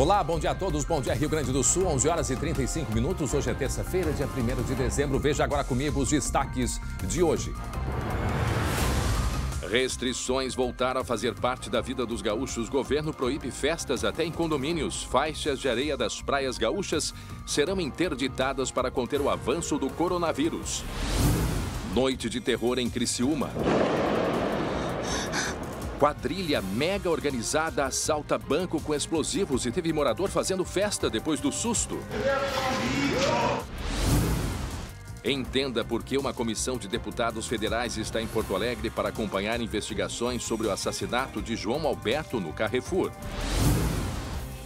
Olá, bom dia a todos, bom dia Rio Grande do Sul, 11 horas e 35 minutos. Hoje é terça-feira, dia 1º de dezembro. Veja agora comigo os destaques de hoje. Restrições voltaram a fazer parte da vida dos gaúchos. Governo proíbe festas até em condomínios. Faixas de areia das praias gaúchas serão interditadas para conter o avanço do coronavírus. Noite de terror em Criciúma. Quadrilha mega organizada assalta banco com explosivos e teve morador fazendo festa depois do susto. Entenda por que uma comissão de deputados federais está em Porto Alegre para acompanhar investigações sobre o assassinato de João Alberto no Carrefour.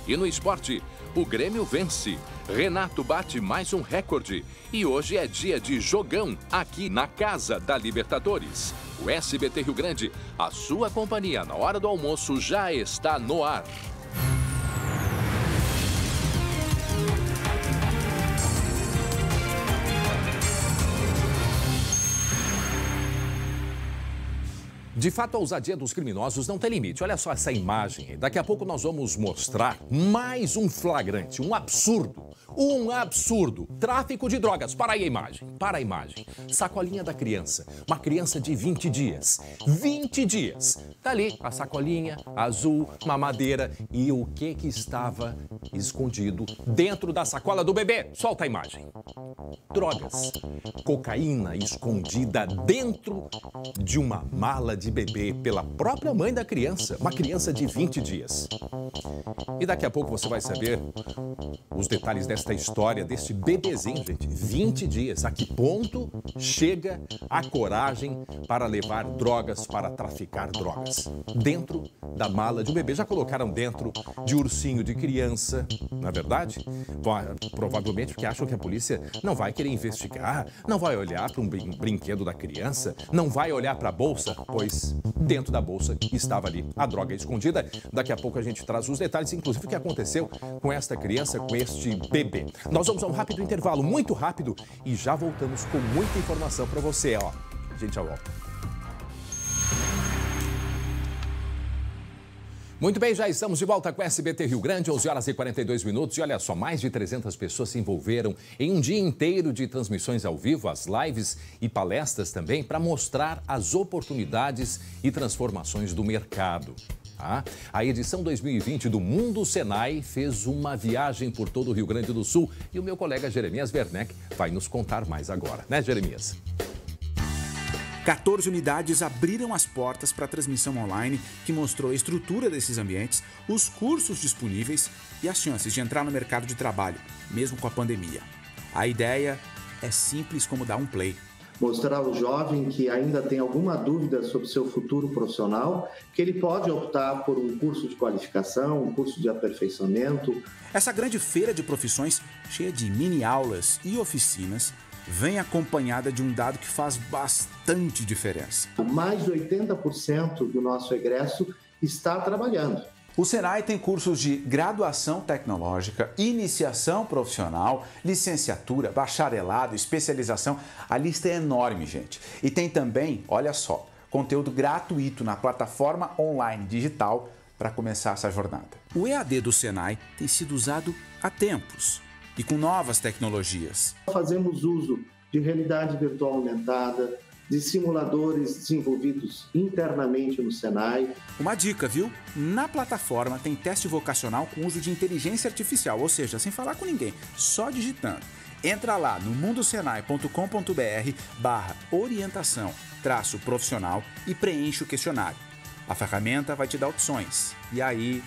E no esporte, o Grêmio vence. Renato bate mais um recorde. E hoje é dia de jogão aqui na Casa da Libertadores. O SBT Rio Grande, a sua companhia na hora do almoço já está no ar. De fato, a ousadia dos criminosos não tem limite. Olha só essa imagem. Daqui a pouco nós vamos mostrar mais um flagrante, um absurdo. Um absurdo. Tráfico de drogas. Para aí a imagem. Para a imagem. Sacolinha da criança. Uma criança de 20 dias. 20 dias. Tá ali a sacolinha azul, mamadeira. E o que estava escondido dentro da sacola do bebê? Solta a imagem. Drogas. Cocaína escondida dentro de uma mala de bebê pela própria mãe da criança, uma criança de 20 dias. E daqui a pouco você vai saber os detalhes desta história, deste bebezinho, gente, 20 dias. A que ponto chega a coragem para levar drogas, para traficar drogas? Dentro da mala de um bebê. Já colocaram dentro de ursinho de criança, não é verdade? Provavelmente porque acham que a polícia não vai querer investigar, não vai olhar para um brinquedo da criança, não vai olhar para a bolsa, pois dentro da bolsa estava ali a droga escondida. Daqui a pouco a gente traz os detalhes, inclusive o que aconteceu com esta criança, com este bebê. Nós vamos a um rápido intervalo, muito rápido, e já voltamos com muita informação para você, ó. A gente já volta. Muito bem, já estamos de volta com o SBT Rio Grande, 11 horas e 42 minutos. E olha só, mais de 300 pessoas se envolveram em um dia inteiro de transmissões ao vivo, as lives e palestras também, para mostrar as oportunidades e transformações do mercado. A edição 2020 do Mundo Senai fez uma viagem por todo o Rio Grande do Sul e o meu colega Jeremias Werneck vai nos contar mais agora, né, Jeremias? 14 unidades abriram as portas para a transmissão online que mostrou a estrutura desses ambientes, os cursos disponíveis e as chances de entrar no mercado de trabalho, mesmo com a pandemia. A ideia é simples como dar um play. Mostrar ao jovem que ainda tem alguma dúvida sobre seu futuro profissional, que ele pode optar por um curso de qualificação, um curso de aperfeiçoamento. Essa grande feira de profissões, cheia de mini-aulas e oficinas, vem acompanhada de um dado que faz bastante diferença. Mais de 80% do nosso egresso está trabalhando. O Senai tem cursos de graduação tecnológica, iniciação profissional, licenciatura, bacharelado, especialização. A lista é enorme, gente. E tem também, olha só, conteúdo gratuito na plataforma online digital para começar essa jornada. O EAD do Senai tem sido usado há tempos e com novas tecnologias. Fazemos uso de realidade virtual aumentada, de simuladores desenvolvidos internamente no Senai. Uma dica, viu? Na plataforma tem teste vocacional com uso de inteligência artificial, ou seja, sem falar com ninguém, só digitando. Entra lá no mundosenai.com.br/orientação-profissional e preenche o questionário. A ferramenta vai te dar opções. E aí,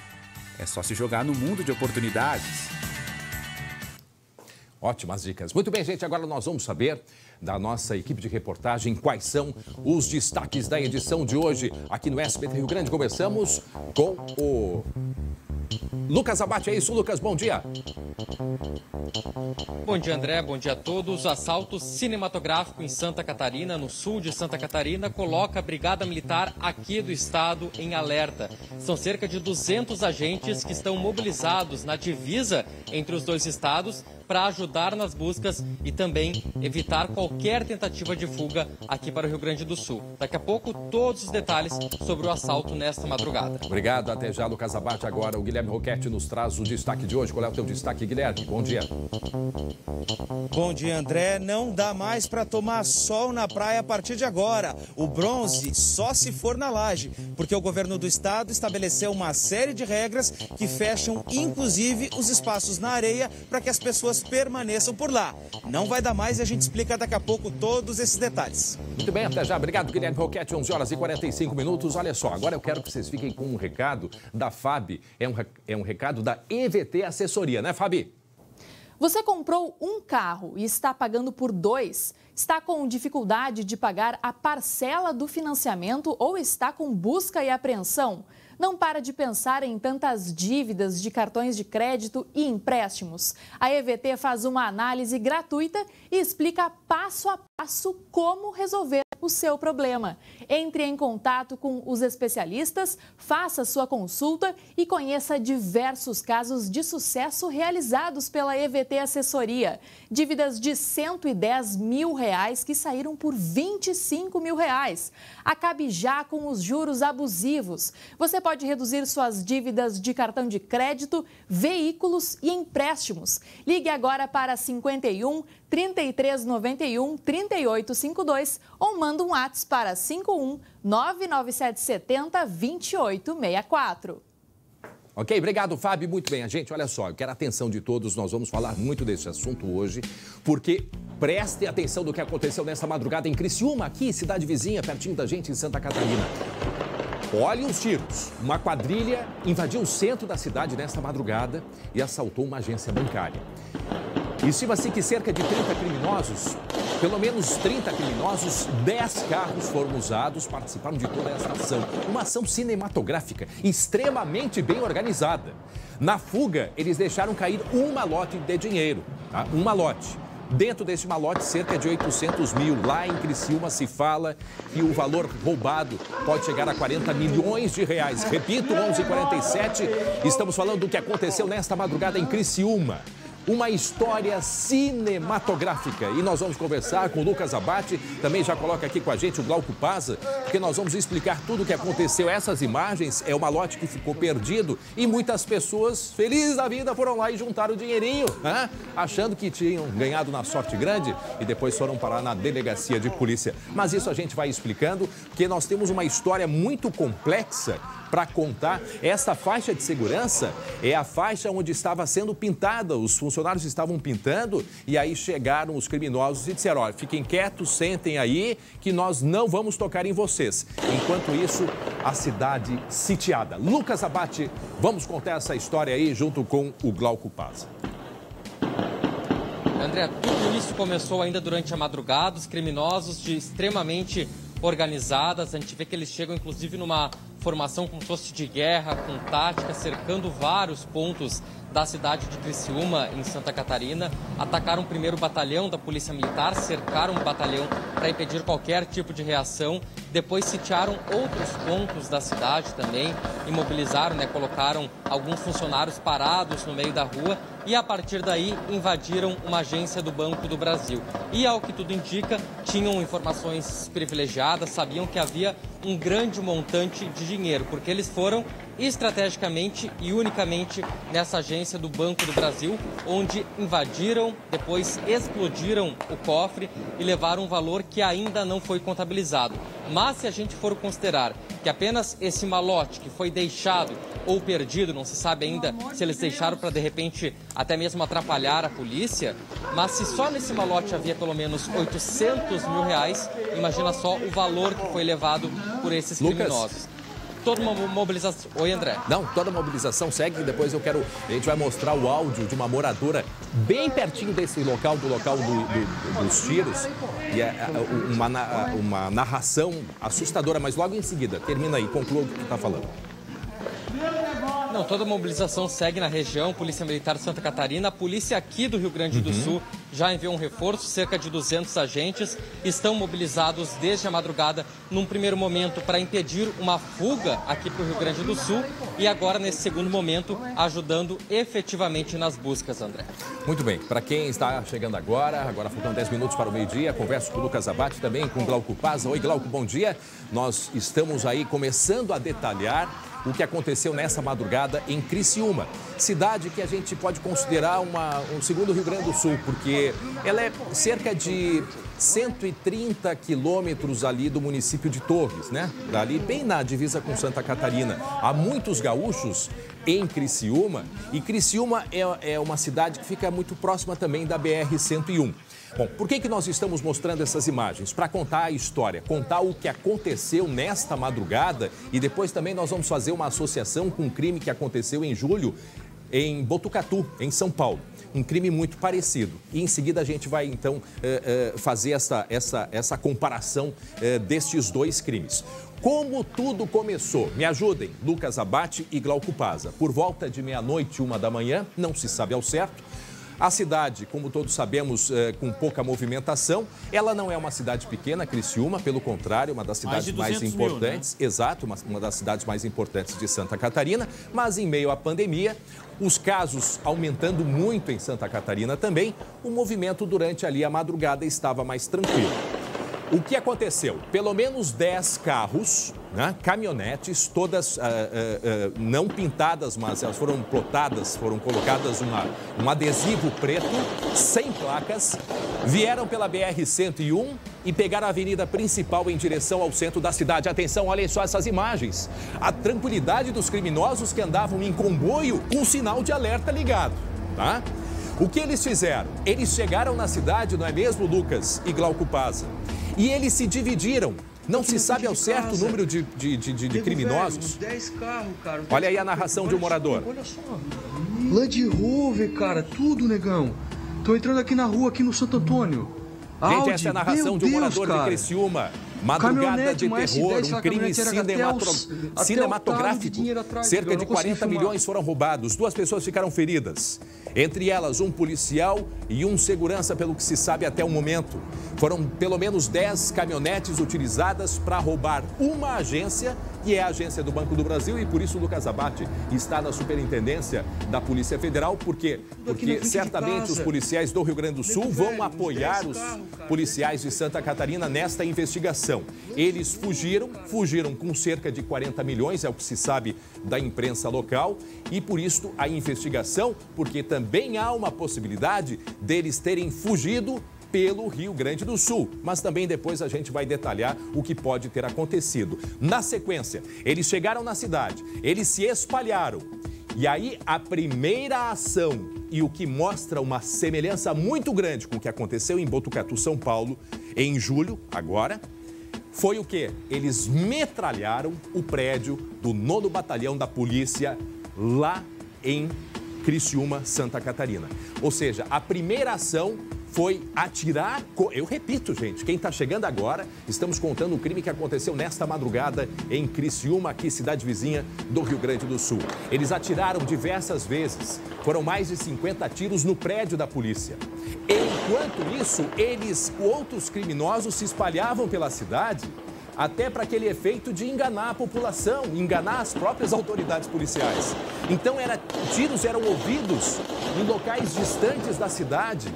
é só se jogar no mundo de oportunidades. Ótimas dicas. Muito bem, gente, agora nós vamos saber da nossa equipe de reportagem quais são os destaques da edição de hoje aqui no SBT Rio Grande. Começamos com o Lucas Abate. É isso, Lucas, bom dia. Bom dia, André, bom dia a todos. Assalto cinematográfico em Santa Catarina, no sul de Santa Catarina, coloca a Brigada Militar aqui do estado em alerta. São cerca de 200 agentes que estão mobilizados na divisa entre os dois estados para ajudar nas buscas e também evitar qualquer tentativa de fuga aqui para o Rio Grande do Sul. Daqui a pouco, todos os detalhes sobre o assalto nesta madrugada. Obrigado, até já, Lucas Abate. Agora o Guilherme Roquette nos traz o destaque de hoje. Qual é o teu destaque, Guilherme? Bom dia. Bom dia, André. Não dá mais para tomar sol na praia a partir de agora. O bronze só se for na laje, porque o governo do estado estabeleceu uma série de regras que fecham, inclusive, os espaços na areia para que as pessoas permaneçam por lá. Não vai dar mais e a gente explica daqui a pouco todos esses detalles. Muito bem, até já. Obrigado, Guilherme Roquette. 11 horas e 45 minutos. Olha só, agora eu quero que vocês fiquem com um recado da FAB. É um recado da EVT Assessoria, né, Fabi? Você comprou um carro e está pagando por 2? Está com dificuldade de pagar a parcela do financiamento ou está com busca e apreensão? Não para de pensar em tantas dívidas de cartões de crédito e empréstimos. A EVT faz uma análise gratuita e explica passo a passo como resolver o seu problema. Entre em contato com os especialistas, faça sua consulta e conheça diversos casos de sucesso realizados pela EVT Assessoria. Dívidas de R$110 mil que saíram por R$25 mil. Acabe já com os juros abusivos. Você pode reduzir suas dívidas de cartão de crédito, veículos e empréstimos. Ligue agora para 51 3391 3852 ou manda um WhatsApp para 51 99770 2864. Ok, obrigado, Fábio. Muito bem, gente, olha só, eu quero a atenção de todos, nós vamos falar muito desse assunto hoje, porque prestem atenção do que aconteceu nesta madrugada em Criciúma, aqui, cidade vizinha, pertinho da gente, em Santa Catarina. Olhem os tiros. Uma quadrilha invadiu o centro da cidade nesta madrugada e assaltou uma agência bancária. Estima-se que cerca de 30 criminosos, pelo menos 30 criminosos, 10 carros foram usados, participaram de toda essa ação. Uma ação cinematográfica, extremamente bem organizada. Na fuga, eles deixaram cair um malote de dinheiro, tá? Um malote. Dentro desse malote, cerca de 800 mil. Lá em Criciúma se fala que o valor roubado pode chegar a 40 milhões de reais. Repito, 11h47, estamos falando do que aconteceu nesta madrugada em Criciúma. Uma história cinematográfica. E nós vamos conversar com o Lucas Abate, também já coloca aqui com a gente o Glauco Paza, porque nós vamos explicar tudo o que aconteceu. Essas imagens é o malote que ficou perdido e muitas pessoas felizes da vida foram lá e juntaram o dinheirinho, achando que tinham ganhado na sorte grande e depois foram parar na delegacia de polícia. Mas isso a gente vai explicando, porque nós temos uma história muito complexa para contar. Essa faixa de segurança é a faixa onde estava sendo pintada, os funcionários estavam pintando e aí chegaram os criminosos e disseram, olha, fiquem quietos, sentem aí que nós não vamos tocar em vocês. Enquanto isso, a cidade sitiada. Lucas Abate, vamos contar essa história aí junto com o Glauco Paza. André, tudo isso começou ainda durante a madrugada, os criminosos extremamente organizadas, a gente vê que eles chegam inclusive numa formação como se fosse de guerra, com tática, cercando vários pontos da cidade de Criciúma, em Santa Catarina. Atacaram o primeiro batalhão da Polícia Militar, cercaram o batalhão para impedir qualquer tipo de reação. Depois sitiaram outros pontos da cidade também, imobilizaram, colocaram alguns funcionários parados no meio da rua e a partir daí invadiram uma agência do Banco do Brasil. E ao que tudo indica, tinham informações privilegiadas, sabiam que havia um grande montante de dinheiro, porque eles foram estrategicamente e unicamente nessa agência do Banco do Brasil, onde invadiram, depois explodiram o cofre e levaram um valor que ainda não foi contabilizado. Mas se a gente for considerar que apenas esse malote que foi deixado ou perdido, não se sabe ainda se eles deixaram para de repente até mesmo atrapalhar a polícia, mas se só nesse malote havia pelo menos 800 mil reais, imagina só o valor que foi levado por esses criminosos. Toda uma mobilização. Oi, André. Não, toda mobilização segue. Depois a gente vai mostrar o áudio de uma moradora bem pertinho desse local, do local dos tiros. E é uma narração assustadora, mas logo em seguida, termina aí, conclua o que tu está falando. Não, toda a mobilização segue na região, Polícia Militar de Santa Catarina, a polícia aqui do Rio Grande do Sul já enviou um reforço, cerca de 200 agentes estão mobilizados desde a madrugada, num primeiro momento para impedir uma fuga aqui para o Rio Grande do Sul e agora, nesse segundo momento, ajudando efetivamente nas buscas, André. Muito bem, para quem está chegando agora faltam 10 minutos para o meio-dia, converso com o Lucas Abate, também com o Glauco Paza. Oi, Glauco, bom dia. Nós estamos aí começando a detalhar o que aconteceu nessa madrugada em Criciúma, cidade que a gente pode considerar um segundo Rio Grande do Sul, porque ela é cerca de 130 quilômetros ali do município de Torres, né? Dali bem na divisa com Santa Catarina. Há muitos gaúchos em Criciúma e Criciúma é uma cidade que fica muito próxima também da BR-101. Bom, por que nós estamos mostrando essas imagens? Para contar a história, contar o que aconteceu nesta madrugada e depois também nós vamos fazer uma associação com um crime que aconteceu em julho em Botucatu, em São Paulo. Um crime muito parecido. E em seguida a gente vai então fazer essa comparação destes dois crimes. Como tudo começou? Me ajudem, Lucas Abate e Glauco Paza. Por volta de meia-noite, 1h, não se sabe ao certo. A cidade, como todos sabemos, com pouca movimentação, ela não é uma cidade pequena, Criciúma, pelo contrário, uma das cidades mais importantes, né? Exato, uma das cidades mais importantes de Santa Catarina, mas em meio à pandemia, os casos aumentando muito em Santa Catarina também, o movimento durante ali a madrugada estava mais tranquilo. O que aconteceu? Pelo menos 10 carros, né, caminhonetes, todas não pintadas, mas elas foram plotadas, foram colocadas um adesivo preto, sem placas, vieram pela BR-101 e pegaram a avenida principal em direção ao centro da cidade. Atenção, olhem só essas imagens. A tranquilidade dos criminosos que andavam em comboio com sinal de alerta ligado, tá? O que eles fizeram? Eles chegaram na cidade, não é mesmo, Lucas e Glauco Paza? E eles se dividiram. Não se sabe ao certo o número de criminosos. 10 carros, cara. Olha aí a narração de um morador. Olha só. Land Rover, cara. Tudo, negão. Estão entrando aqui na rua, aqui no Santo Antônio. Gente, Audi, essa é a narração de um morador de Criciúma. Madrugada de terror, um crime cinematográfico. Cerca de 40 milhões foram roubados. 2 pessoas ficaram feridas. Entre elas, um policial e um segurança, pelo que se sabe até o momento. Foram pelo menos 10 caminhonetes utilizadas para roubar uma agência, que é a agência do Banco do Brasil, e por isso o Lucas Abate está na superintendência da Polícia Federal, porque certamente os policiais do Rio Grande do Sul vão apoiar os policiais de Santa Catarina nesta investigação. Eles fugiram com cerca de 40 milhões, é o que se sabe da imprensa local, e por isso a investigação, porque também há uma possibilidade deles terem fugido pelo Rio Grande do Sul, mas também depois a gente vai detalhar o que pode ter acontecido. Na sequência, eles chegaram na cidade, eles se espalharam. E aí, a primeira ação, e o que mostra uma semelhança muito grande com o que aconteceu em Botucatu, São Paulo, em julho, agora, foi o quê? Eles metralharam o prédio do 9º Batalhão da Polícia lá em Criciúma, Santa Catarina. Ou seja, a primeira ação foi atirar... Eu repito, gente, quem está chegando agora, estamos contando o crime que aconteceu nesta madrugada em Criciúma, aqui cidade vizinha do Rio Grande do Sul. Eles atiraram diversas vezes, foram mais de 50 tiros no prédio da polícia. Enquanto isso, outros criminosos se espalhavam pela cidade, até para aquele efeito de enganar a população, enganar as próprias autoridades policiais. Então, tiros eram ouvidos em locais distantes da cidade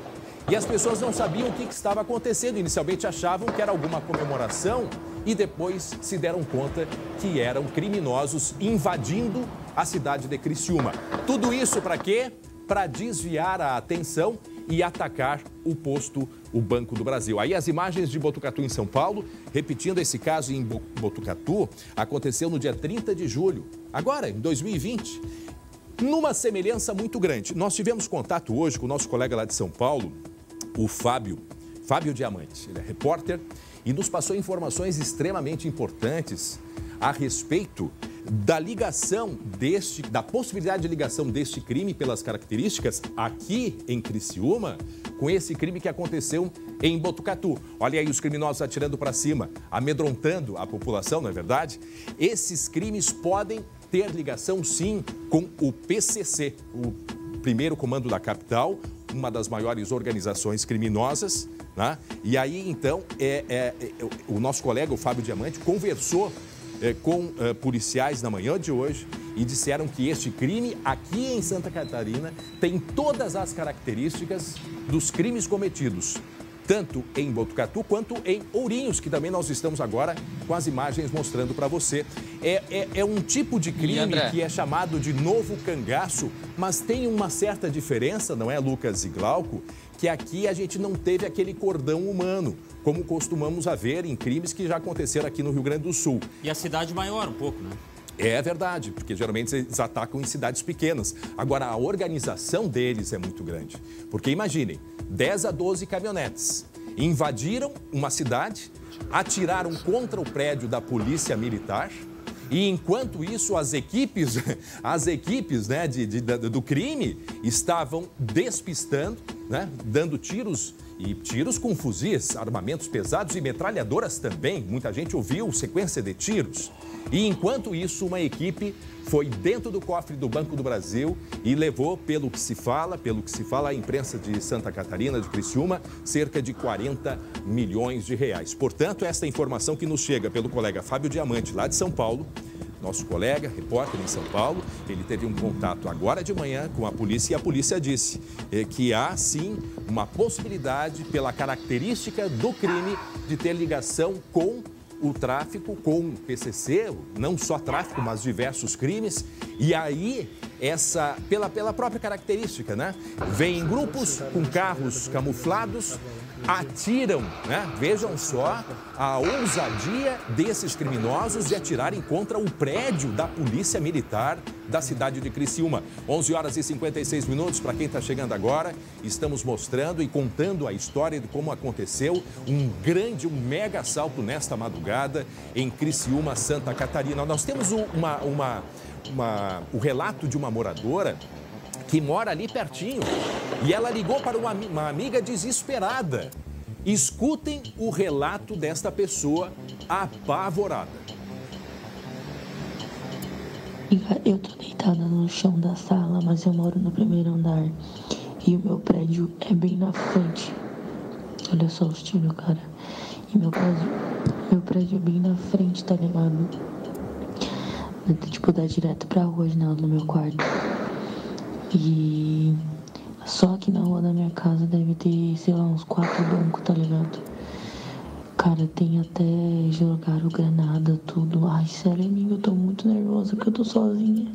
e as pessoas não sabiam o que estava acontecendo. Inicialmente achavam que era alguma comemoração e depois se deram conta que eram criminosos invadindo a cidade de Criciúma. Tudo isso para quê? Para desviar a atenção e atacar o Banco do Brasil. Aí as imagens de Botucatu em São Paulo, repetindo esse caso em Botucatu, aconteceu no dia 30 de julho, agora, em 2020, numa semelhança muito grande. Nós tivemos contato hoje com o nosso colega lá de São Paulo, o Fábio Diamante. Ele é repórter e nos passou informações extremamente importantes a respeito da ligação da possibilidade de ligação deste crime pelas características aqui em Criciúma com esse crime que aconteceu em Botucatu. Olha aí os criminosos atirando para cima, amedrontando a população, não é verdade? Esses crimes podem ter ligação sim com o PCC, o primeiro comando da capital, uma das maiores organizações criminosas, né? E aí, então, o nosso colega, o Fábio Diamante, conversou com policiais na manhã de hoje e disseram que este crime aqui em Santa Catarina tem todas as características dos crimes cometidos, tanto em Botucatu quanto em Ourinhos, que também nós estamos agora com as imagens mostrando para você. É um tipo de crime que é chamado de novo cangaço, mas tem uma certa diferença, não é, Lucas e Glauco? Que aqui a gente não teve aquele cordão humano, como costumamos haver em crimes que já aconteceram aqui no Rio Grande do Sul. E a cidade maior um pouco, né? É verdade, porque geralmente eles atacam em cidades pequenas. Agora, a organização deles é muito grande. Porque imaginem, 10 a 12 caminhonetes invadiram uma cidade, atiraram contra o prédio da Polícia Militar e, enquanto isso, as equipes né, do crime estavam despistando, né, dando tiros com fuzis, armamentos pesados e metralhadoras também. Muita gente ouviu sequência de tiros. E, enquanto isso, uma equipe foi dentro do cofre do Banco do Brasil e levou, pelo que se fala a imprensa de Santa Catarina, de Criciúma, cerca de 40 milhões de reais. Portanto, esta informação que nos chega pelo colega Fábio Diamante, lá de São Paulo, nosso colega, repórter em São Paulo, ele teve um contato agora de manhã com a polícia e a polícia disse que há, sim, uma possibilidade, pela característica do crime, de ter ligação com o tráfico, com o PCC, não só tráfico, mas diversos crimes. E aí, pela própria característica, né? Vêm em grupos com carros camuflados, atiram, né? Vejam só a ousadia desses criminosos de atirarem contra o prédio da Polícia Militar da cidade de Criciúma. 11 horas e 56 minutos, para quem está chegando agora, estamos mostrando e contando a história de como aconteceu um mega assalto nesta madrugada em Criciúma, Santa Catarina. Nós temos o relato de uma moradora que mora ali pertinho e ela ligou para uma amiga desesperada. Escutem o relato desta pessoa apavorada. Eu tô deitada no chão da sala, mas eu moro no primeiro andar e o meu prédio é bem na frente. Olha só os tiros, cara. E meu prédio é bem na frente, tá ligado? Tipo, dá direto pra rua, janela do meu quarto. E só que na rua da minha casa deve ter, sei lá, uns 4 bancos, tá ligado? Cara, tem até jogaram granada, tudo. Ai, sério, amigo, eu tô muito nervosa porque eu tô sozinha.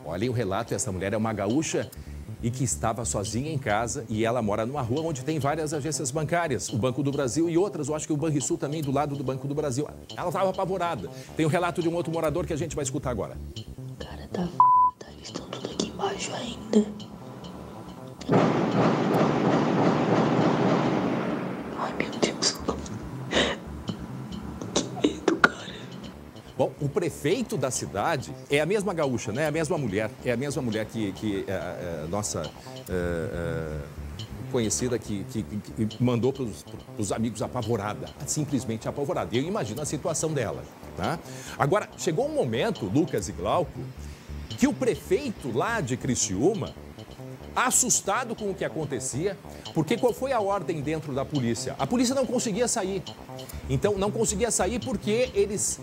Olha o relato, essa mulher é uma gaúcha e que estava sozinha em casa e ela mora numa rua onde tem várias agências bancárias, o Banco do Brasil e outras, eu acho que o Banrisul também do lado do Banco do Brasil. Ela estava apavorada. Tem o relato de um outro morador que a gente vai escutar agora. Cara, tá eles estão tudo aqui embaixo ainda. Ai, meu Deus. Que medo, cara. Bom, o prefeito da cidade é a mesma gaúcha, né? É a mesma mulher que nossa conhecida que mandou para os amigos apavorada, simplesmente apavorada. E eu imagino a situação dela, tá? Agora, chegou um momento, Lucas e Glauco, que o prefeito lá de Criciúma, assustado com o que acontecia, porque qual foi a ordem dentro da polícia? A polícia não conseguia sair. Então, não conseguia sair porque eles...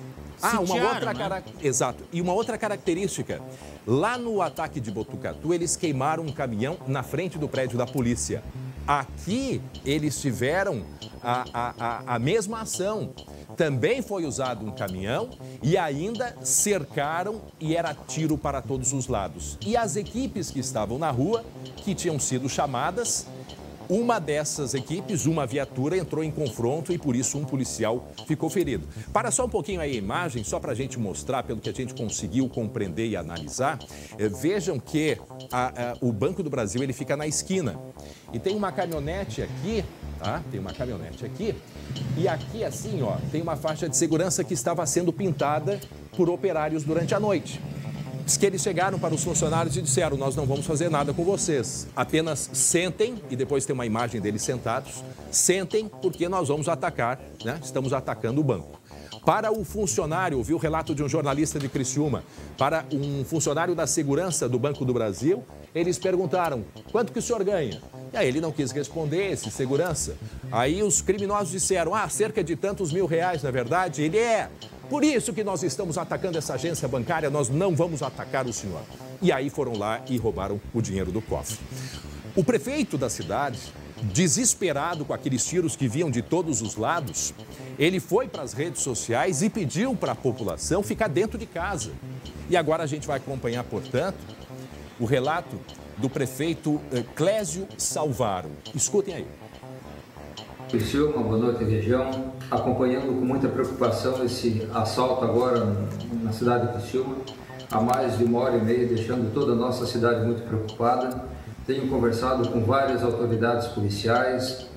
Exato. E uma outra característica. Lá no ataque de Botucatu, eles queimaram um caminhão na frente do prédio da polícia. Aqui, eles tiveram a mesma ação. Também foi usado um caminhão e ainda cercaram e era tiro para todos os lados. E as equipes que estavam na rua, que tinham sido chamadas, uma dessas equipes, uma viatura, entrou em confronto e por isso um policial ficou ferido. Para só um pouquinho aí a imagem, só para a gente mostrar, pelo que a gente conseguiu compreender e analisar, vejam que o Banco do Brasil ele fica na esquina. E tem uma caminhonete aqui, tá? Tem uma caminhonete aqui. E aqui, assim, ó, tem uma faixa de segurança que estava sendo pintada por operários durante a noite. Diz que eles chegaram para os funcionários e disseram, nós não vamos fazer nada com vocês, apenas sentem, e depois tem uma imagem deles sentados, sentem porque nós vamos atacar, né? Estamos atacando o banco. Para o funcionário, ouviu o relato de um jornalista de Criciúma, para um funcionário da segurança do Banco do Brasil, eles perguntaram, quanto que o senhor ganha? E aí ele não quis responder, esse segurança. Aí os criminosos disseram, cerca de tantos R$1.000, na verdade. Ele por isso que nós estamos atacando essa agência bancária, nós não vamos atacar o senhor. E aí foram lá e roubaram o dinheiro do cofre. O prefeito da cidade, desesperado com aqueles tiros que vinham de todos os lados, ele foi para as redes sociais e pediu para a população ficar dentro de casa. E agora a gente vai acompanhar, portanto, o relato do prefeito Clésio Salvaro. Escutem aí. Criciúma, boa noite, região. Acompanhando com muita preocupação esse assalto agora na cidade de Criciúma, há mais de 1h30, deixando toda a nossa cidade muito preocupada. Tenho conversado com várias autoridades policiais.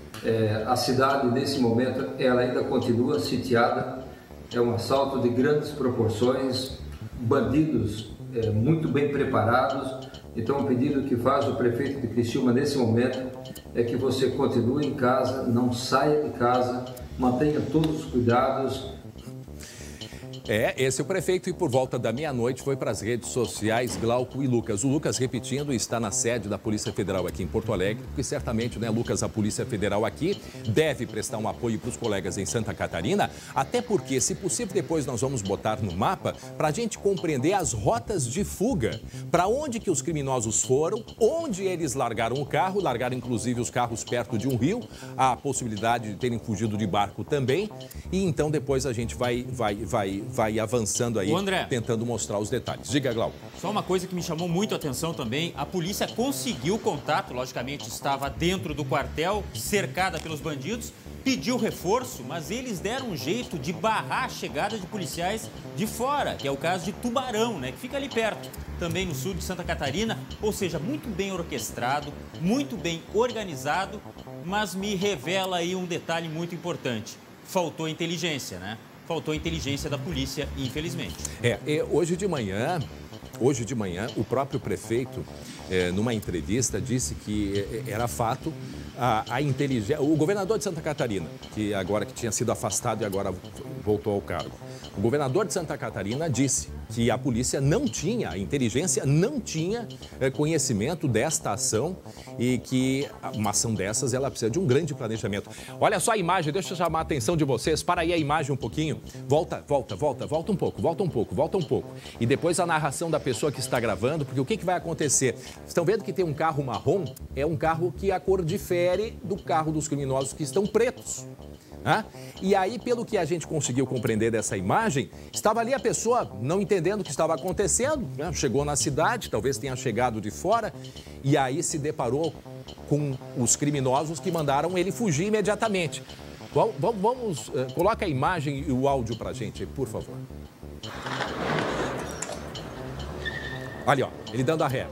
A cidade, nesse momento, ela ainda continua sitiada. É um assalto de grandes proporções, bandidos muito bem preparados. Então, o pedido que faz o prefeito de Criciúma nesse momento é que você continue em casa, não saia de casa, mantenha todos os cuidados. Esse é o prefeito e por volta da meia-noite foi para as redes sociais Glauco e Lucas. O Lucas, repetindo, está na sede da Polícia Federal aqui em Porto Alegre, porque certamente, Lucas, a Polícia Federal aqui deve prestar um apoio para os colegas em Santa Catarina, até porque, se possível, depois nós vamos botar no mapa para a gente compreender as rotas de fuga, para onde que os criminosos foram, onde eles largaram o carro, largaram inclusive os carros perto de um rio, a possibilidade de terem fugido de barco também, e então depois a gente vai avançando aí, André, tentando mostrar os detalhes. Diga, Glauco. Só uma coisa que me chamou muito a atenção também, a polícia conseguiu contato, logicamente estava dentro do quartel, cercada pelos bandidos, pediu reforço, mas eles deram um jeito de barrar a chegada de policiais de fora, que é o caso de Tubarão, que fica ali perto, também no sul de Santa Catarina, ou seja, muito bem orquestrado, muito bem organizado, mas me revela aí um detalhe muito importante, faltou inteligência, Faltou inteligência da polícia, infelizmente. Hoje de manhã, o próprio prefeito, numa entrevista, disse que era fato a inteligência. O governador de Santa Catarina, que tinha sido afastado e agora voltou ao cargo. O governador de Santa Catarina disse que a polícia a inteligência não tinha conhecimento desta ação e que uma ação dessas ela precisa de um grande planejamento. Olha só a imagem, deixa eu chamar a atenção de vocês. Para aí a imagem um pouquinho. Volta um pouco. E depois a narração da pessoa que está gravando, porque o que vai acontecer? Estão vendo que tem um carro marrom? É um carro que a cor difere do carro dos criminosos que estão pretos. E aí, pelo que a gente conseguiu compreender dessa imagem, estava ali a pessoa não entendendo o que estava acontecendo, chegou na cidade, talvez tenha chegado de fora, e aí se deparou com os criminosos que mandaram ele fugir imediatamente. Vamos, coloca a imagem e o áudio pra gente, por favor. Olha, ele dando a ré.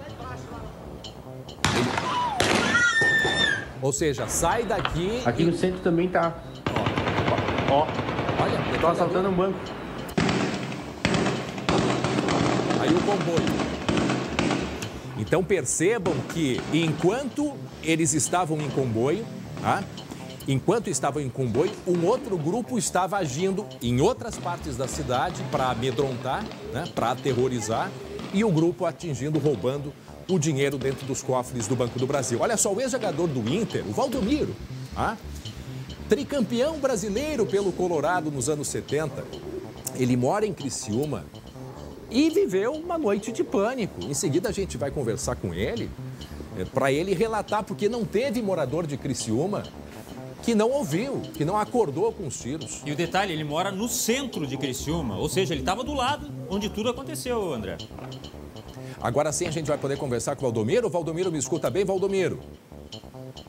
Ou seja, sai daqui... Aqui no centro também tá... Olha, tô assaltando um banco. Aí o comboio. Então percebam que enquanto eles estavam em comboio, um outro grupo estava agindo em outras partes da cidade para amedrontar, para aterrorizar, e o grupo roubando o dinheiro dentro dos cofres do Banco do Brasil. Olha só, o ex-jogador do Inter, o Valdomiro, tricampeão brasileiro pelo Colorado nos anos 70, ele mora em Criciúma e viveu uma noite de pânico. Em seguida a gente vai conversar com ele, para ele relatar, porque não teve morador de Criciúma que não ouviu, que não acordou com os tiros. E o detalhe, ele mora no centro de Criciúma, ou seja, ele estava do lado onde tudo aconteceu, André. Agora sim a gente vai poder conversar com o Valdomiro. O Valdomiro me escuta bem, Valdomiro?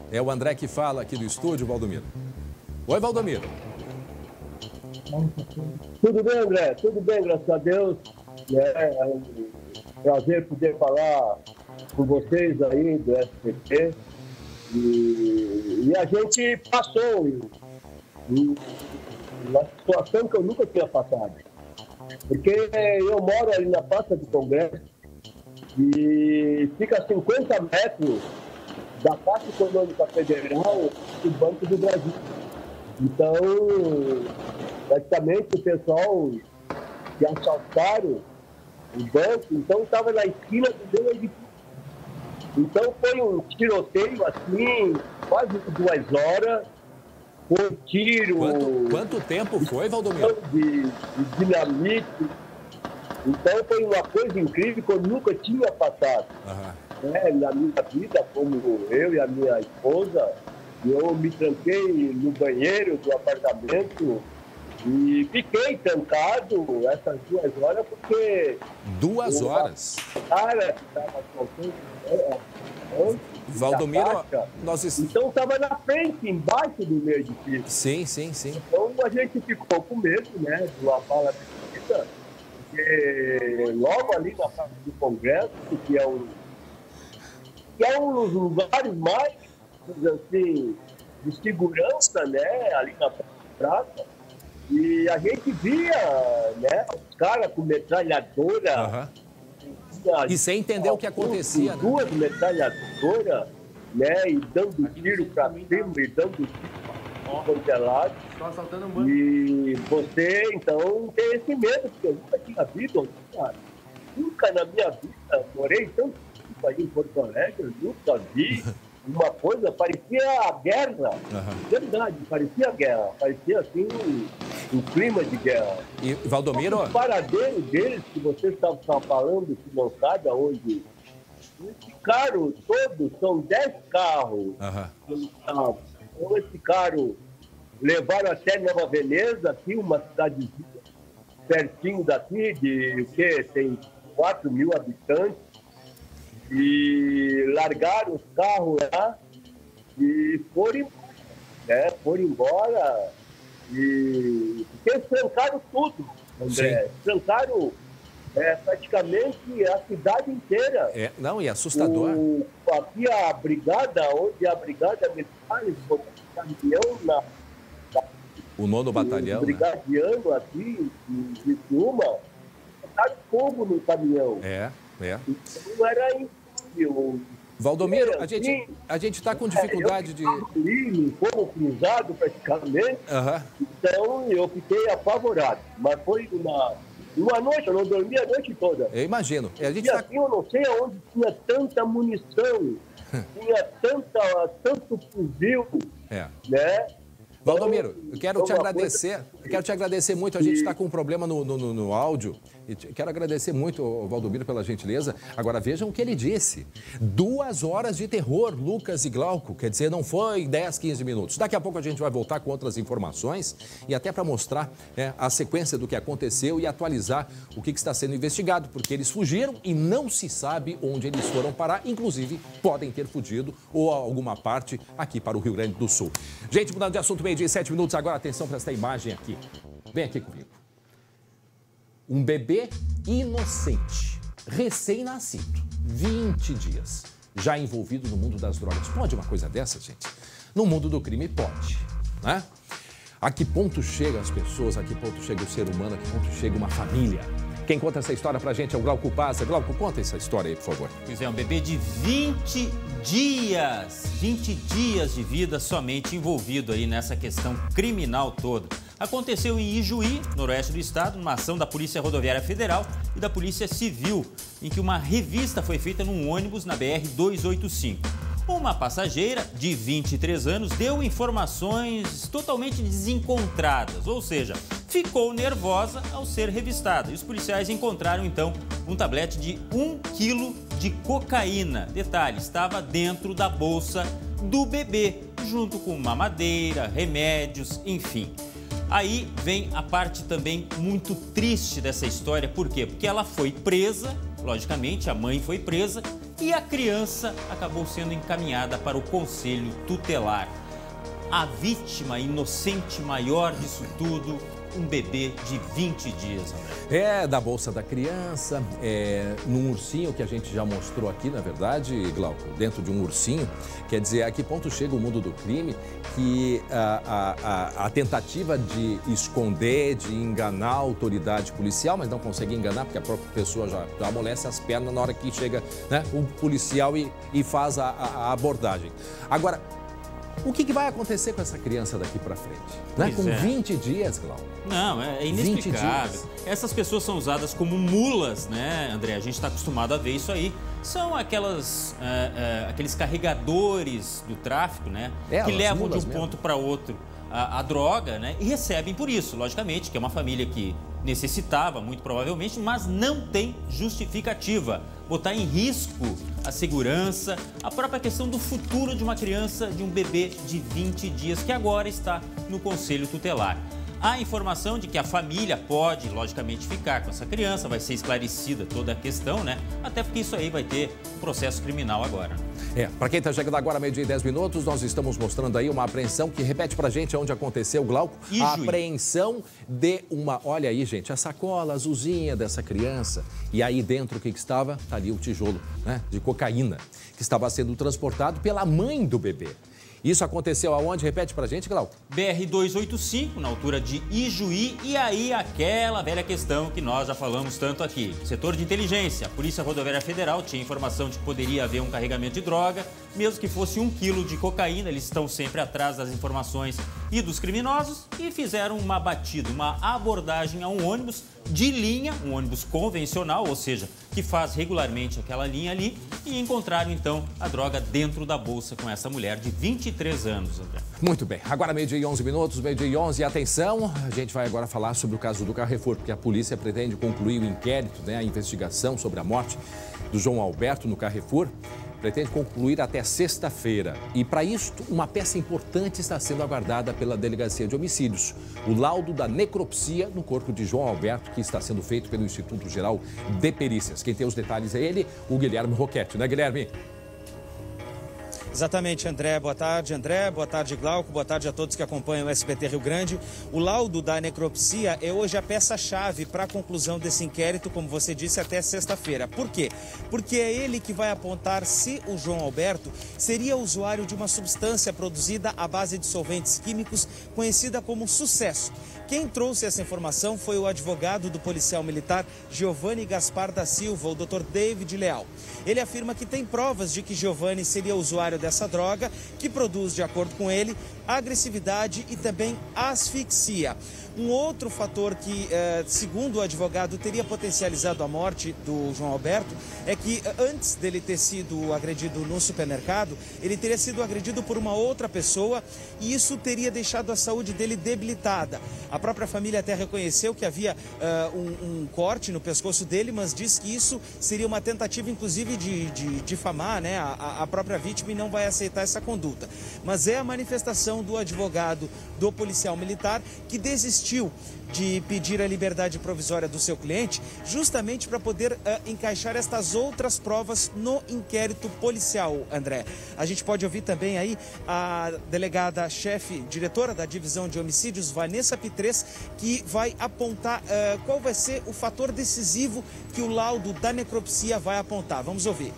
É o André que fala aqui do estúdio, Valdomiro. Oi, Valdomiro. Tudo bem, André? Tudo bem, graças a Deus. É um prazer poder falar com vocês aí do SBT. E a gente passou uma situação que eu nunca tinha passado. Porque eu moro ali na Praça do Congresso e fica a 50 metros da Caixa Econômica Federal do Banco do Brasil. Então, praticamente o pessoal que assaltaram o banco, então estava na esquina do meu edifício. Então foi um tiroteio assim, quase 2 horas, com tiro. Quanto tempo foi, Valdomiro? De dinamite. Então foi uma coisa incrível que eu nunca tinha passado. Na minha vida, como eu e a minha esposa, eu me tranquei no banheiro do apartamento e fiquei trancado essas 2 horas porque... 2 horas? Cara que estava soltando... Valdomiro, Então estava na frente, embaixo do meu edifício. Sim. Então a gente ficou com medo, né, de uma bala perdida, porque logo ali na Praça do Congresso, que é um dos lugares mais, assim, de segurança, né, ali na praça, e a gente via, né, os caras com metralhadora. E sem entender o que acontecia, né? 2 metralhadoras, né, e dando tiro para cima, e dando tiro congelado. Estão assaltando um banco. E você, então, tem esse medo, porque eu nunca tinha visto, cara. Nunca na minha vida, morei tanto tempo aí em Porto Alegre, eu nunca vi uma coisa, parecia a guerra. Verdade, parecia guerra. Parecia, assim, um clima de guerra. E, Valdomiro... O paradeiro deles, que você estava falando, que não sabe aonde... Ficaram todos, são 10 carros. Então, esse carro levaram até Nova Veneza, aqui, uma cidadezinha pertinho daqui, de o quê? Tem 4 mil habitantes. E largaram os carros lá e foram embora, né? Foram embora e porque trancaram tudo, André. Trancaram praticamente a cidade inteira. Não, e assustador. Aqui a brigada, onde a brigada militar, eles botaram caminhão o 9º batalhão, brigadiano aqui, de Ciúma, botaram fogo no caminhão. Então era incrível. Valdomiro, a gente está com dificuldade de... Fogo cruzado praticamente, então eu fiquei apavorado. Mas foi uma noite, eu não dormi a noite toda. Eu imagino. Assim, eu não sei aonde tinha tanta munição, tinha tanto fuzil, né? Valdomiro, eu quero te agradecer muito. A gente está com um problema no áudio. E quero agradecer muito, Valdomiro, pela gentileza. Agora, vejam o que ele disse. 2 horas de terror, Lucas e Glauco. Quer dizer, não foi 10, 15 minutos. Daqui a pouco a gente vai voltar com outras informações e até para mostrar a sequência do que aconteceu e atualizar o que está sendo investigado, porque eles fugiram e não se sabe onde eles foram parar. Inclusive, podem ter fugido ou alguma parte aqui para o Rio Grande do Sul. Gente, mudando de assunto, 7 agora, atenção para esta imagem aqui. Vem aqui comigo. Um bebê inocente, recém-nascido, 20 dias, já envolvido no mundo das drogas. Pode uma coisa dessa, gente? No mundo do crime pode, né? A que ponto chegam as pessoas, a que ponto chega o ser humano, a que ponto chega uma família? Quem conta essa história pra gente é o Glauco Pazza. Glauco, conta essa história aí, por favor. Pois é, um bebê de 20 dias, 20 dias de vida somente envolvido aí nessa questão criminal toda. Aconteceu em Ijuí, noroeste do estado, numa ação da Polícia Rodoviária Federal e da Polícia Civil, em que uma revista foi feita num ônibus na BR-285. Uma passageira de 23 anos deu informações totalmente desencontradas, ou seja, ficou nervosa ao ser revistada. E os policiais encontraram, então, um tablete de 1 quilo de cocaína. Detalhe, estava dentro da bolsa do bebê, junto com mamadeira, remédios, enfim. Aí vem a parte também muito triste dessa história. Por quê? Porque ela foi presa, logicamente, a mãe foi presa e a criança acabou sendo encaminhada para o conselho tutelar. A vítima inocente maior disso tudo, um bebê de 20 dias, André. Da bolsa da criança, num ursinho que a gente já mostrou aqui, na verdade, Glauco, dentro de um ursinho. Quer dizer, a que ponto chega o mundo do crime que a tentativa de esconder, de enganar a autoridade policial, mas não consegue enganar porque a própria pessoa já amolece as pernas na hora que chega, né, o policial e faz a abordagem. Agora, O que vai acontecer com essa criança daqui para frente? Né? Com 20 dias, Glauco. Não, é inexplicável. Essas pessoas são usadas como mulas, né, André? A gente está acostumado a ver isso aí. São aqueles carregadores do tráfico, né? Que levam de um ponto para outro a droga, né? E recebem por isso, logicamente, que é uma família que necessitava, muito provavelmente, mas não tem justificativa. Botar em risco a segurança, a própria questão do futuro de uma criança, de um bebê de 20 dias, que agora está no Conselho Tutelar. Há informação de que a família pode, logicamente, ficar com essa criança, vai ser esclarecida toda a questão, né? Até porque isso aí vai ter um processo criminal agora. Para quem está chegando agora, 12:10, nós estamos mostrando aí uma apreensão que repete pra gente onde aconteceu, Glauco. A apreensão de uma, olha aí, gente, a sacola azulzinha dessa criança. E aí dentro o que estava? Tá ali o tijolo, né, de cocaína, que estava sendo transportado pela mãe do bebê. Isso aconteceu aonde? Repete pra gente, Glauco. BR-285, na altura de Ijuí, e aí aquela velha questão que nós já falamos tanto aqui. Setor de inteligência, a Polícia Rodoviária Federal tinha informação de que poderia haver um carregamento de droga, mesmo que fosse 1 quilo de cocaína, eles estão sempre atrás das informações e dos criminosos, e fizeram uma batida, uma abordagem a um ônibus de linha, um ônibus convencional, ou seja, que faz regularmente aquela linha ali, e encontraram então a droga dentro da bolsa com essa mulher de 23 anos, André. Muito bem, agora 12:11, 12:11, atenção, a gente vai agora falar sobre o caso do Carrefour, porque a polícia pretende concluir o inquérito, né, a investigação sobre a morte do João Alberto no Carrefour. Pretende concluir até sexta-feira. E, para isso, uma peça importante está sendo aguardada pela Delegacia de Homicídios. O laudo da necropsia no corpo de João Alberto, que está sendo feito pelo Instituto Geral de Perícias. Quem tem os detalhes é ele, o Guilherme Roquete, né, Guilherme? Exatamente, André. Boa tarde, André. Boa tarde, Glauco. Boa tarde a todos que acompanham o SBT Rio Grande. O laudo da necropsia é hoje a peça-chave para a conclusão desse inquérito, como você disse, até sexta-feira. Por quê? Porque é ele que vai apontar se o João Alberto seria usuário de uma substância produzida à base de solventes químicos conhecida como sucesso. Quem trouxe essa informação foi o advogado do policial militar Giovanni Gaspar da Silva, o Dr. David Leal. Ele afirma que tem provas de que Giovanni seria usuário dessa droga, que produz, de acordo com ele, agressividade e também asfixia. Um outro fator que, segundo o advogado, teria potencializado a morte do João Alberto é que antes dele ter sido agredido no supermercado, ele teria sido agredido por uma outra pessoa e isso teria deixado a saúde dele debilitada. A própria família até reconheceu que havia um corte no pescoço dele, mas diz que isso seria uma tentativa, inclusive, de difamar, né, a própria vítima e não vai aceitar essa conduta. Mas é a manifestação do advogado do policial militar que desistiu de pedir a liberdade provisória do seu cliente, justamente para poder encaixar estas outras provas no inquérito policial, André. A gente pode ouvir também aí a delegada-chefe, diretora da Divisão de Homicídios, Vanessa Pitres, que vai apontar qual vai ser o fator decisivo que o laudo da necropsia vai apontar. Vamos ouvir.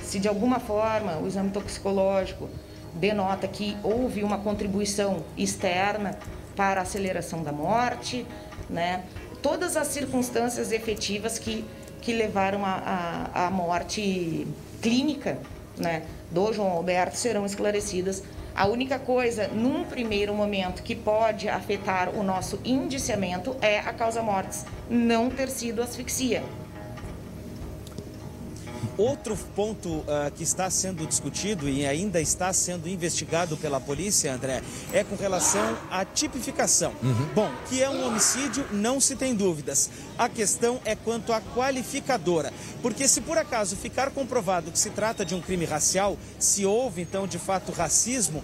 Se de alguma forma o exame toxicológico denota que houve uma contribuição externa para a aceleração da morte, né? Todas as circunstâncias efetivas que levaram à morte clínica, né, do João Alberto serão esclarecidas. A única coisa, num primeiro momento, que pode afetar o nosso indiciamento é a causa-mortes não ter sido asfixia. Outro ponto que está sendo discutido e ainda está sendo investigado pela polícia, André, é com relação à tipificação. Bom, que é um homicídio, não se tem dúvidas. A questão é quanto à qualificadora. Porque se por acaso ficar comprovado que se trata de um crime racial, se houve então de fato racismo,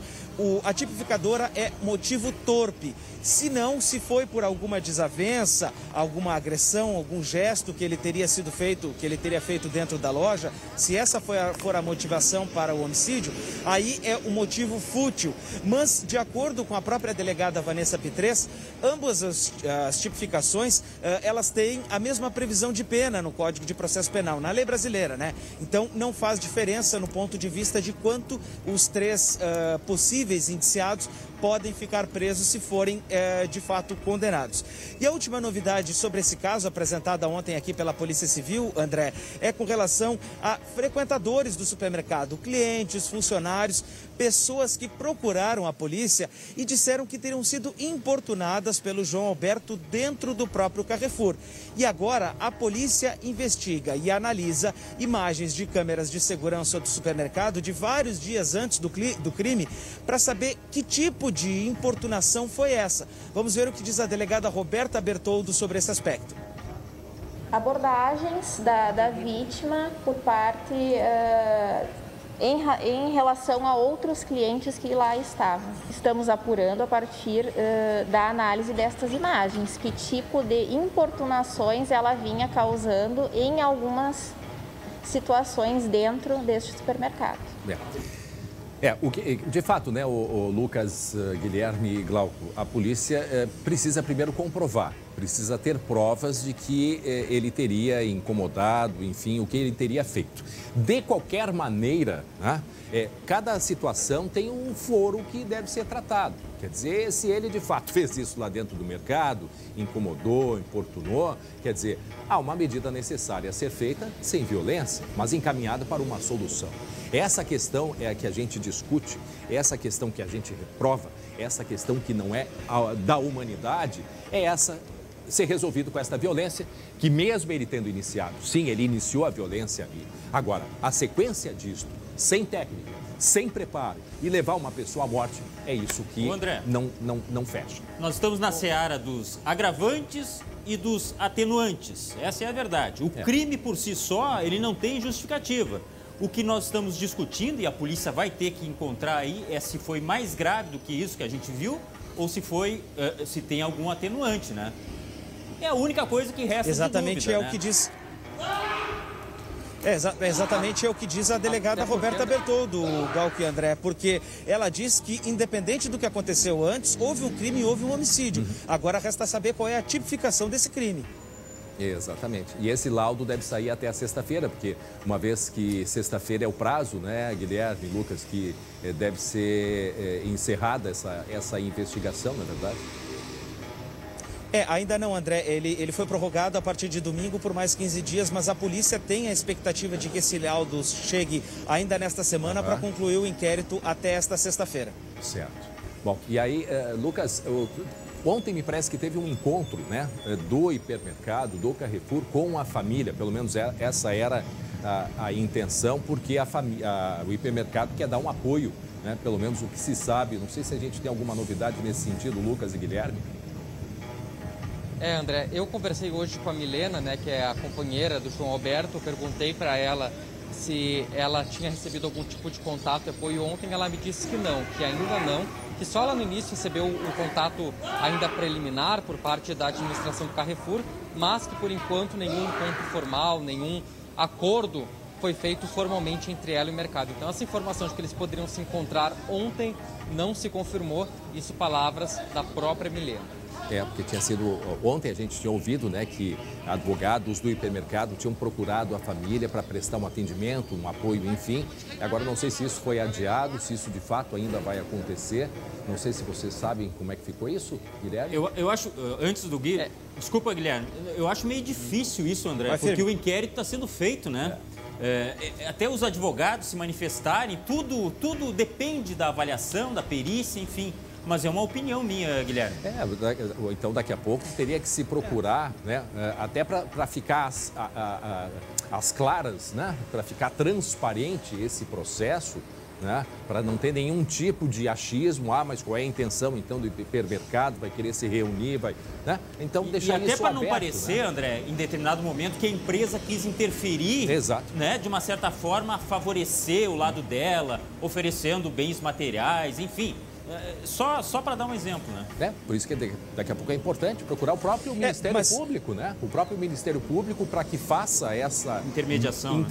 a tipificadora é motivo torpe. Se não, se foi por alguma desavença, alguma agressão, algum gesto que ele teria feito dentro da loja, se essa for a motivação para o homicídio, aí é o motivo fútil. Mas, de acordo com a própria delegada Vanessa Pitres, ambas as tipificações, elas têm a mesma previsão de pena no Código de Processo Penal, na lei brasileira, né? Então, não faz diferença no ponto de vista de quanto os três possíveis indiciados podem ficar presos se forem de fato condenados. E a última novidade sobre esse caso, apresentada ontem aqui pela Polícia Civil, André, é com relação a frequentadores do supermercado, clientes, funcionários, pessoas que procuraram a polícia e disseram que teriam sido importunadas pelo João Alberto dentro do próprio Carrefour. E agora a polícia investiga e analisa imagens de câmeras de segurança do supermercado de vários dias antes do crime para saber que tipo de importunação foi essa. Vamos ver o que diz a delegada Roberta Bertoldo sobre esse aspecto. Abordagens da vítima por parte em relação a outros clientes que lá estavam. Estamos apurando a partir da análise destas imagens, que tipo de importunações ela vinha causando em algumas situações dentro deste supermercado. De fato, né, o Lucas, Guilherme e Glauco, a polícia precisa primeiro comprovar, precisa ter provas de que ele teria incomodado, enfim, o que ele teria feito. De qualquer maneira, né, cada situação tem um foro que deve ser tratado. Quer dizer, se ele de fato fez isso lá dentro do mercado, incomodou, importunou, quer dizer, há uma medida necessária a ser feita sem violência, mas encaminhada para uma solução. Essa questão é a que a gente discute, essa questão que a gente reprova, essa questão que não é da humanidade, é essa ser resolvido com esta violência, que mesmo ele tendo iniciado, sim, ele iniciou a violência ali. Agora, a sequência disto, sem técnica, sem preparo e levar uma pessoa à morte, é isso que não fecha. Nós estamos na seara dos agravantes e dos atenuantes. Essa é a verdade. O crime por si só, ele não tem justificativa. O que nós estamos discutindo, e a polícia vai ter que encontrar aí, é se foi mais grave do que isso que a gente viu ou se foi, se tem algum atenuante, né? É a única coisa que resta exatamente de dúvida, o que diz. Exatamente é o que diz a delegada Roberta Bertoldo, Glauco e André, porque ela diz que, independente do que aconteceu antes, houve um crime e houve um homicídio. Agora resta saber qual é a tipificação desse crime. Exatamente. E esse laudo deve sair até a sexta-feira, porque uma vez que sexta-feira é o prazo, né, Guilherme, Lucas, que deve ser encerrada essa investigação, na verdade? Ainda não, André. Ele foi prorrogado a partir de domingo por mais 15 dias, mas a polícia tem a expectativa de que esse laudo chegue ainda nesta semana para concluir o inquérito até esta sexta-feira. Certo. Bom, e aí, Lucas, ontem me parece que teve um encontro, né, do hipermercado, do Carrefour, com a família. Pelo menos essa era a intenção, porque o hipermercado quer dar um apoio, né, pelo menos o que se sabe. Não sei se a gente tem alguma novidade nesse sentido, Lucas e Guilherme. André, eu conversei hoje com a Milena, né, que é a companheira do João Alberto. Eu perguntei para ela se ela tinha recebido algum tipo de contato e apoio ontem. Ela me disse que não, que ainda não, que só lá no início recebeu um contato ainda preliminar por parte da administração do Carrefour, mas que por enquanto nenhum encontro formal, nenhum acordo foi feito formalmente entre ela e o mercado. Então essa informação de que eles poderiam se encontrar ontem não se confirmou, isso palavras da própria Milena. Porque tinha sido... Ontem a gente tinha ouvido, né, que advogados do hipermercado tinham procurado a família para prestar um atendimento, um apoio, enfim. Agora não sei se isso foi adiado, se isso de fato ainda vai acontecer. Não sei se vocês sabem como é que ficou isso, Guilherme. Eu acho, antes do Gui... Desculpa, Guilherme. Eu acho meio difícil isso, André, porque o inquérito está sendo feito, né? Até os advogados se manifestarem, tudo depende da avaliação, da perícia, enfim... Mas é uma opinião minha, Guilherme. Então daqui a pouco teria que se procurar, né, até para ficar as claras, né, para ficar transparente esse processo, né, para não ter nenhum tipo de achismo, mas qual é a intenção então do hipermercado, vai querer se reunir, né? Então deixar isso aberto. E até para não parecer, né, André, em determinado momento que a empresa quis interferir, né, de uma certa forma favorecer o lado dela, oferecendo bens materiais, enfim... Só para dar um exemplo, né? Por isso que daqui a pouco é importante procurar o próprio Ministério Público, né? O próprio Ministério Público para que faça essa mediação.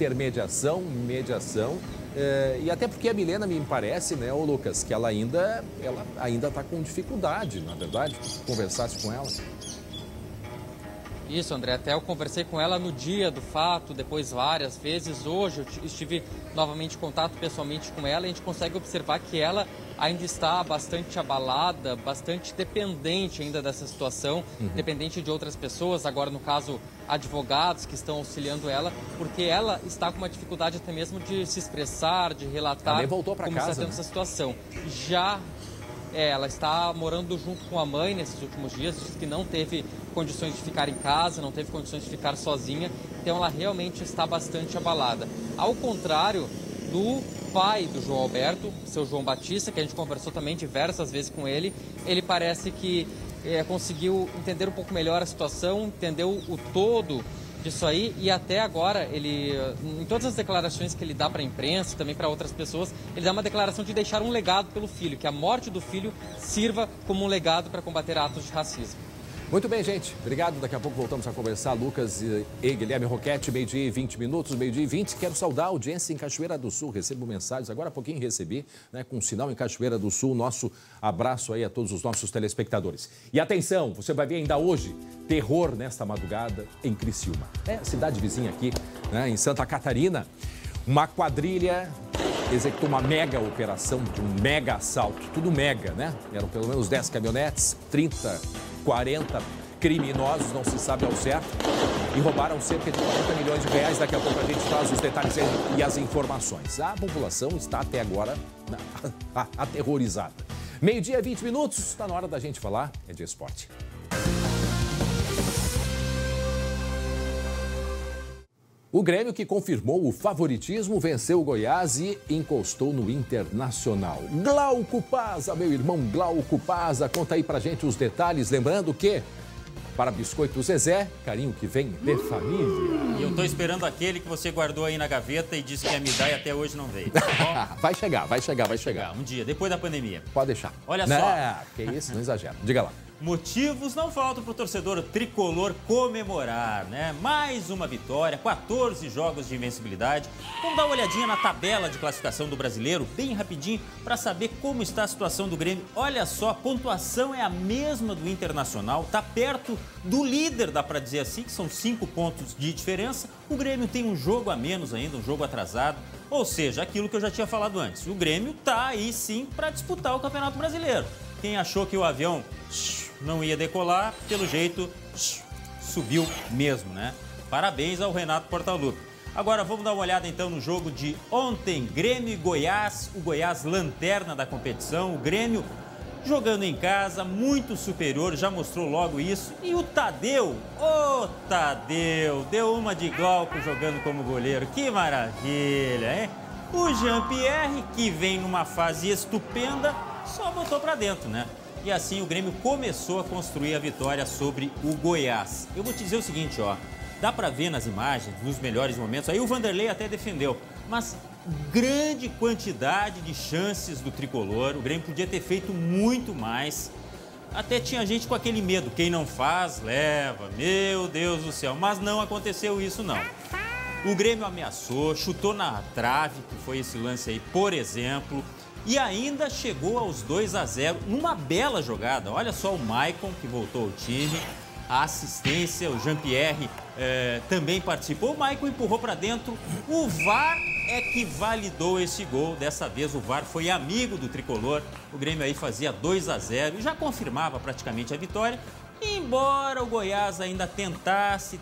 E até porque a Milena me parece, né, Lucas, que ela ainda está com dificuldade, na verdade, conversasse com ela. Isso, André, até eu conversei com ela no dia do fato, depois várias vezes. Hoje eu estive novamente em contato pessoalmente com ela e a gente consegue observar que ela ainda está bastante abalada, bastante dependente ainda dessa situação, dependente de outras pessoas, agora no caso advogados que estão auxiliando ela, porque ela está com uma dificuldade até mesmo de se expressar, de relatar ela voltou para como casa, está tendo né? essa situação. Já ela está morando junto com a mãe nesses últimos dias, diz que não teve condições de ficar em casa, não teve condições de ficar sozinha, então ela realmente está bastante abalada. Ao contrário do pai do João Alberto, seu João Batista, que a gente conversou também diversas vezes com ele, ele parece que conseguiu entender um pouco melhor a situação, entendeu o todo disso aí e até agora ele, em todas as declarações que ele dá para a imprensa, também para outras pessoas, ele dá uma declaração de deixar um legado pelo filho, que a morte do filho sirva como um legado para combater atos de racismo. Muito bem, gente. Obrigado. Daqui a pouco voltamos a conversar. Lucas e Guilherme Roquete, meio-dia e 20 minutos, meio-dia e 20. Quero saudar a audiência em Cachoeira do Sul. Recebo mensagens, agora há pouquinho recebi, né, com sinal em Cachoeira do Sul. Nosso abraço aí a todos os nossos telespectadores. E atenção, você vai ver ainda hoje terror nesta madrugada em Criciúma. É a cidade vizinha aqui, né, em Santa Catarina. Uma quadrilha executou uma mega operação de um mega assalto. Tudo mega, né? Eram pelo menos 10 caminhonetes, 40 criminosos, não se sabe ao certo, e roubaram cerca de 40 milhões de reais. Daqui a pouco a gente traz os detalhes e as informações. A população está até agora aterrorizada. Meio-dia, 20 minutos, está na hora da gente falar de esporte. O Grêmio, que confirmou o favoritismo, venceu o Goiás e encostou no Internacional. Glauco Paza, meu irmão Glauco Paza, conta aí pra gente os detalhes. Lembrando que, para Biscoito Zezé, carinho que vem de família. E eu tô esperando aquele que você guardou aí na gaveta e disse que ia me dar e até hoje não veio. Tá vai chegar. Um dia, depois da pandemia. Pode deixar. Olha só. Que isso, não exagera. Diga lá. Motivos não faltam para o torcedor tricolor comemorar, né? Mais uma vitória, 14 jogos de invencibilidade. Vamos dar uma olhadinha na tabela de classificação do Brasileiro, bem rapidinho, para saber como está a situação do Grêmio. Olha só, a pontuação é a mesma do Internacional, está perto do líder, dá para dizer assim, que são 5 pontos de diferença. O Grêmio tem um jogo a menos ainda, um jogo atrasado. Ou seja, aquilo que eu já tinha falado antes, o Grêmio está aí sim para disputar o Campeonato Brasileiro. Quem achou que o avião não ia decolar, pelo jeito subiu mesmo, né? Parabéns ao Renato Portaluppi. Agora vamos dar uma olhada então no jogo de ontem, Grêmio e Goiás, o Goiás lanterna da competição, o Grêmio jogando em casa, muito superior, já mostrou logo isso. E o Tadeu, Tadeu, deu uma de Glauco jogando como goleiro, que maravilha, hein? O Jean-Pierre, que vem numa fase estupenda, só botou pra dentro, né? E assim o Grêmio começou a construir a vitória sobre o Goiás. Eu vou te dizer o seguinte, ó, dá pra ver nas imagens, nos melhores momentos, aí o Vanderlei até defendeu, mas grande quantidade de chances do tricolor, o Grêmio podia ter feito muito mais. Até tinha gente com aquele medo, quem não faz, leva, meu Deus do céu, mas não aconteceu isso não. O Grêmio ameaçou, chutou na trave, que foi esse lance aí, por exemplo, e ainda chegou aos 2-0 numa bela jogada. Olha só o Maicon, que voltou ao time, a assistência, o Jean-Pierre também participou. O Maicon empurrou para dentro, o VAR é que validou esse gol. Dessa vez o VAR foi amigo do tricolor. O Grêmio aí fazia 2-0 e já confirmava praticamente a vitória. Embora o Goiás ainda tentasse,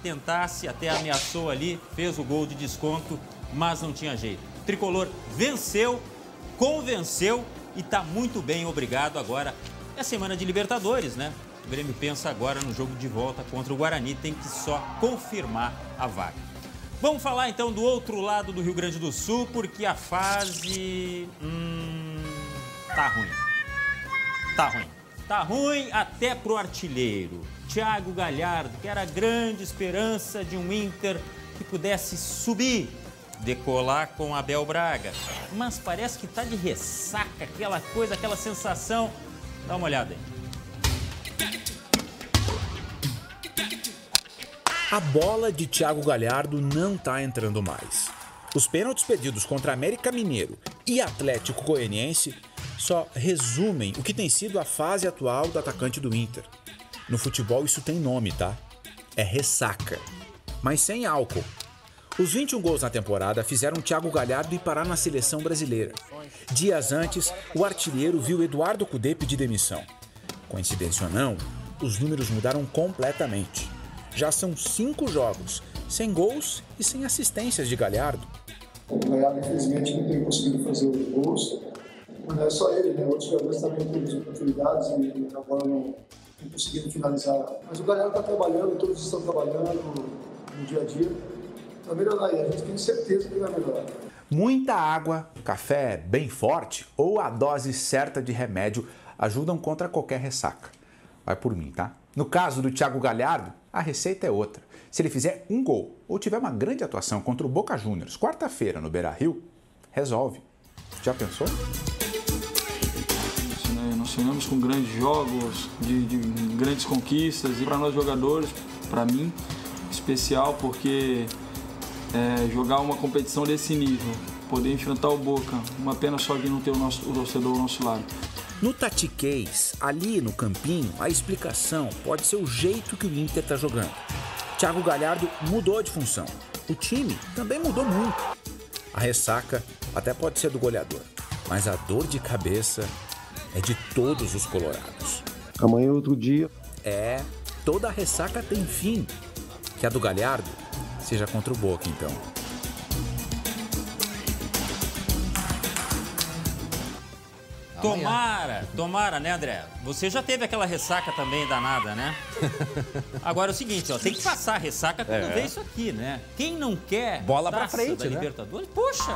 até ameaçou ali, fez o gol de desconto, mas não tinha jeito. O tricolor venceu, convenceu e está muito bem, obrigado. Agora é semana de Libertadores, né? O Grêmio pensa agora no jogo de volta contra o Guarani, tem que só confirmar a vaga. Vamos falar então do outro lado do Rio Grande do Sul, porque a fase tá ruim. Tá ruim até pro artilheiro. Thiago Galhardo, que era a grande esperança de um Inter que pudesse subir, decolar com Abel Braga. Mas parece que tá de ressaca, aquela coisa, aquela sensação. Dá uma olhada aí. A bola de Thiago Galhardo não tá entrando mais. Os pênaltis perdidos contra América Mineiro e Atlético Goianiense só resumem o que tem sido a fase atual do atacante do Inter. No futebol isso tem nome, tá? é ressaca, mas sem álcool. Os 21 gols na temporada fizeram Thiago Galhardo ir parar na seleção brasileira. Dias antes, o artilheiro viu Eduardo Cudê pedir demissão. Coincidência ou não, os números mudaram completamente. Já são 5 jogos, sem gols e sem assistências de Galhardo. O Galhardo, infelizmente, não tem conseguido fazer os gols. Mas não é só ele, né? Outros jogadores também têm oportunidades e agora não conseguiram finalizar. Mas o Galhardo está trabalhando, todos estão trabalhando no dia a dia para melhorar. E a gente tem certeza que vai melhorar. Muita água, café bem forte ou a dose certa de remédio ajudam contra qualquer ressaca. Vai por mim, tá? No caso do Thiago Galhardo, a receita é outra. Se ele fizer um gol ou tiver uma grande atuação contra o Boca Juniors, quarta-feira no Beira-Rio, resolve. Já pensou? Nós sonhamos com grandes jogos, de grandes conquistas, e para nós jogadores, para mim, especial, porque jogar uma competição desse nível, poder enfrentar o Boca, uma pena só que não ter o torcedor ao nosso lado. No Tatiquês, ali no campinho, a explicação pode ser o jeito que o Inter está jogando. Thiago Galhardo mudou de função. O time também mudou muito. A ressaca até pode ser do goleador, mas a dor de cabeça é de todos os colorados. Amanhã é outro dia. Toda ressaca tem fim. Que a do Galhardo seja contra o Boca, então. Tomara, né, André? Você já teve aquela ressaca também danada, né? Agora é o seguinte, ó, tem que passar a ressaca quando vê isso aqui, né? Quem não quer bola pra frente, da né? Libertadores, poxa,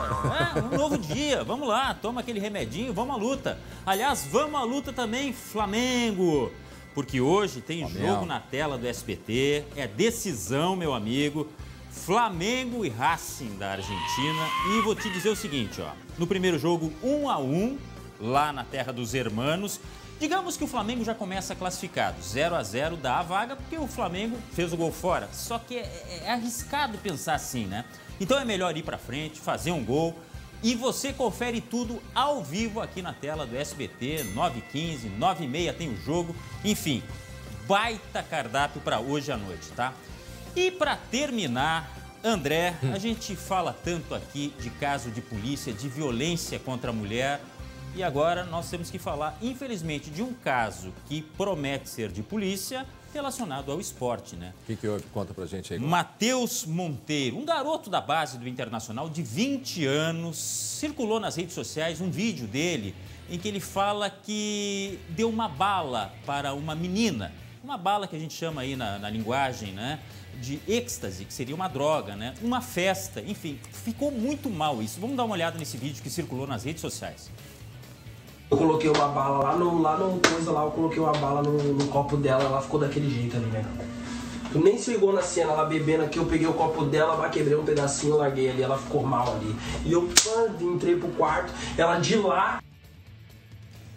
um novo dia, vamos lá, toma aquele remedinho, vamos à luta. Aliás, vamos à luta também, Flamengo, porque hoje tem jogo na tela do SBT, é decisão, meu amigo. Flamengo e Racing da Argentina. E vou te dizer o seguinte, ó, no primeiro jogo 1-1, lá na terra dos hermanos. Digamos que o Flamengo já começa classificado, 0-0 dá a vaga, porque o Flamengo fez o gol fora. Só que é arriscado pensar assim, né? Então é melhor ir pra frente, fazer um gol. E você confere tudo ao vivo aqui na tela do SBT, 9h15, 9h30 tem o jogo. Enfim, baita cardápio para hoje à noite, tá? E para terminar, André, a gente fala tanto aqui de caso de polícia, de violência contra a mulher. E agora nós temos que falar, infelizmente, de um caso que promete ser de polícia relacionado ao esporte, né? O que houve? Conta pra gente aí. Matheus Monteiro, um garoto da base do Internacional de 20 anos, circulou nas redes sociais um vídeo dele em que ele fala que deu uma bala para uma menina. Uma bala que a gente chama aí na linguagem, né? De êxtase, que seria uma droga, né? Uma festa, enfim, ficou muito mal isso. Vamos dar uma olhada nesse vídeo que circulou nas redes sociais. Eu coloquei uma bala eu coloquei uma bala no copo dela, ela ficou daquele jeito ali, né? Tu nem se ligou na cena, ela bebendo aqui, eu peguei o copo dela, quebrei um pedacinho, larguei ali, ela ficou mal ali. E eu entrei pro quarto, ela de lá...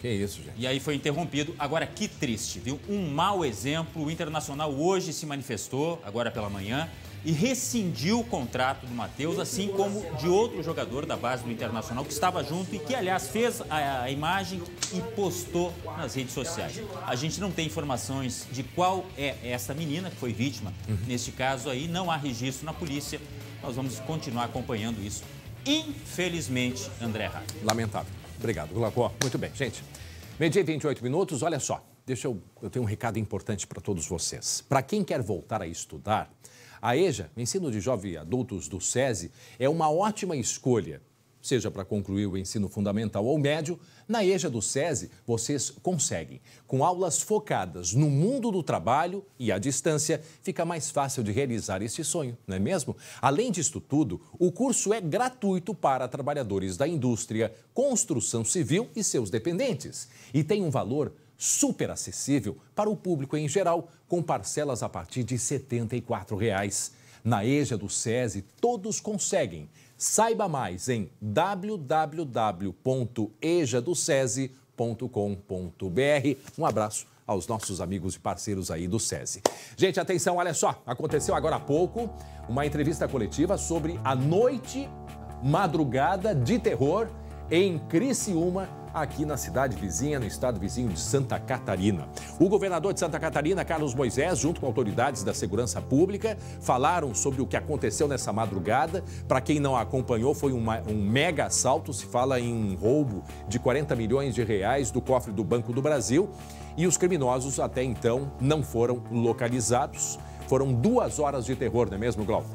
Que isso, gente. E aí foi interrompido. Agora, que triste, viu? Um mau exemplo. O Internacional hoje se manifestou, agora pela manhã, e rescindiu o contrato do Matheus, assim como de outro jogador da base do Internacional que estava junto e que, aliás, fez a imagem e postou nas redes sociais. A gente não tem informações de qual é essa menina que foi vítima. Neste caso aí, não há registro na polícia. Nós vamos continuar acompanhando isso. Infelizmente, André Rá. Lamentável. Obrigado, Glacó. Muito bem, gente. Meio-dia e 28 minutos, olha só. Eu tenho um recado importante para todos vocês. Para quem quer voltar a estudar, a EJA, o Ensino de Jovens e Adultos do SESI, é uma ótima escolha. Seja para concluir o ensino fundamental ou médio, na EJA do SESI vocês conseguem. Com aulas focadas no mundo do trabalho e à distância, fica mais fácil de realizar esse sonho, não é mesmo? Além disso tudo, o curso é gratuito para trabalhadores da indústria, construção civil e seus dependentes. E tem um valor super acessível para o público em geral, com parcelas a partir de R$ 74. Na EJA do SESI, todos conseguem. Saiba mais em www.ejadocese.com.br. Um abraço aos nossos amigos e parceiros aí do SESI. Gente, atenção, olha só. Aconteceu agora há pouco uma entrevista coletiva sobre a noite madrugada de terror em Criciúma, aqui na cidade vizinha, no estado vizinho de Santa Catarina. O governador de Santa Catarina, Carlos Moisés, junto com autoridades da segurança pública, falaram sobre o que aconteceu nessa madrugada. Para quem não acompanhou, foi um mega assalto, se fala em um roubo de 40 milhões de reais do cofre do Banco do Brasil. E os criminosos até então não foram localizados. Foram 2 horas de terror, não é mesmo, Glauco?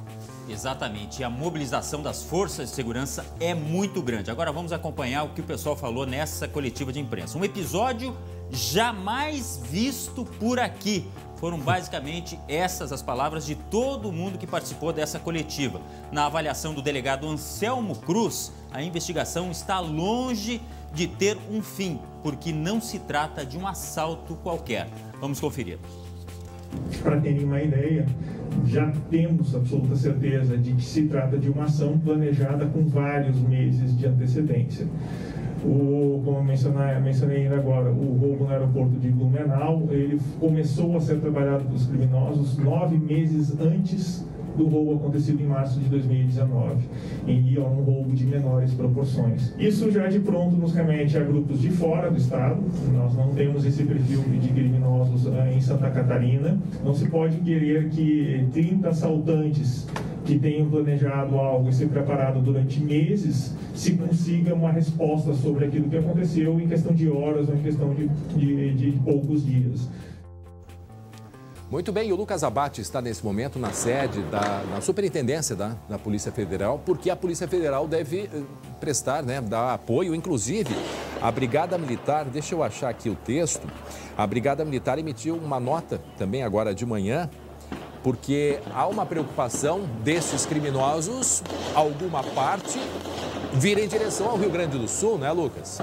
Exatamente, e a mobilização das forças de segurança é muito grande. Agora vamos acompanhar o que o pessoal falou nessa coletiva de imprensa. Um episódio jamais visto por aqui. Foram basicamente essas as palavras de todo mundo que participou dessa coletiva. Na avaliação do delegado Anselmo Cruz, a investigação está longe de ter um fim, porque não se trata de um assalto qualquer. Vamos conferir. Para terem uma ideia, já temos absoluta certeza de que se trata de uma ação planejada com vários meses de antecedência. Como eu mencionei ainda agora, o roubo no aeroporto de Blumenau, ele começou a ser trabalhado pelos criminosos 9 meses antes do roubo acontecido em março de 2019, e um roubo de menores proporções. Isso já de pronto nos remete a grupos de fora do estado. Nós não temos esse perfil de criminosos em Santa Catarina. Não se pode querer que 30 assaltantes que tenham planejado algo e se preparado durante meses se consiga uma resposta sobre aquilo que aconteceu em questão de horas ou em questão de poucos dias. Muito bem, o Lucas Abate está nesse momento na sede da Superintendência da Polícia Federal, porque a Polícia Federal deve prestar, dar apoio, inclusive a Brigada Militar, deixa eu achar aqui o texto, a Brigada Militar emitiu uma nota também agora de manhã, porque há uma preocupação desses criminosos, alguma parte, vir em direção ao Rio Grande do Sul, né, Lucas?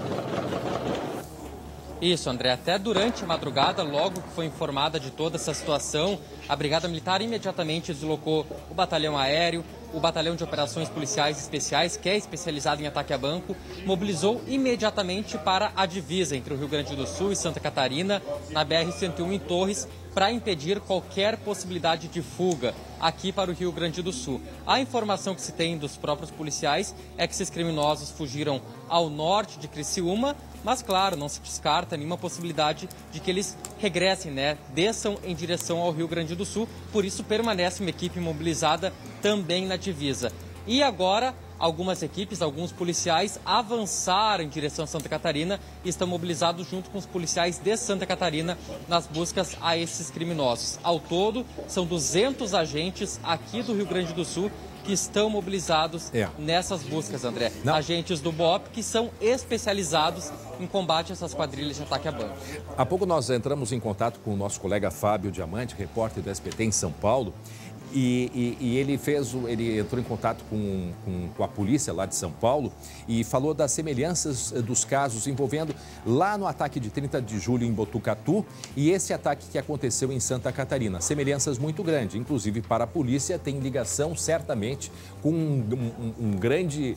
Isso, André. Até durante a madrugada, logo que foi informada de toda essa situação, a Brigada Militar imediatamente deslocou o batalhão aéreo, o batalhão de operações policiais especiais, que é especializado em ataque a banco, mobilizou imediatamente para a divisa entre o Rio Grande do Sul e Santa Catarina, na BR-101 em Torres, para impedir qualquer possibilidade de fuga aqui para o Rio Grande do Sul. A informação que se tem dos próprios policiais é que esses criminosos fugiram ao norte de Criciúma, mas, claro, não se descarta nenhuma possibilidade de que eles regressem, desçam em direção ao Rio Grande do Sul. Por isso, permanece uma equipe mobilizada também na divisa. E agora, algumas equipes, alguns policiais avançaram em direção a Santa Catarina e estão mobilizados junto com os policiais de Santa Catarina nas buscas a esses criminosos. Ao todo, são 200 agentes aqui do Rio Grande do Sul que estão mobilizados nessas buscas, André. Não. Agentes do BOP que são especializados em combate a essas quadrilhas de ataque a banco. Há pouco nós entramos em contato com o nosso colega Fábio Diamante, repórter do SBT em São Paulo, e ele entrou em contato com a polícia lá de São Paulo e falou das semelhanças dos casos envolvendo lá no ataque de 30 de julho em Botucatu e esse ataque que aconteceu em Santa Catarina. Semelhanças muito grandes, inclusive para a polícia tem ligação certamente com um grande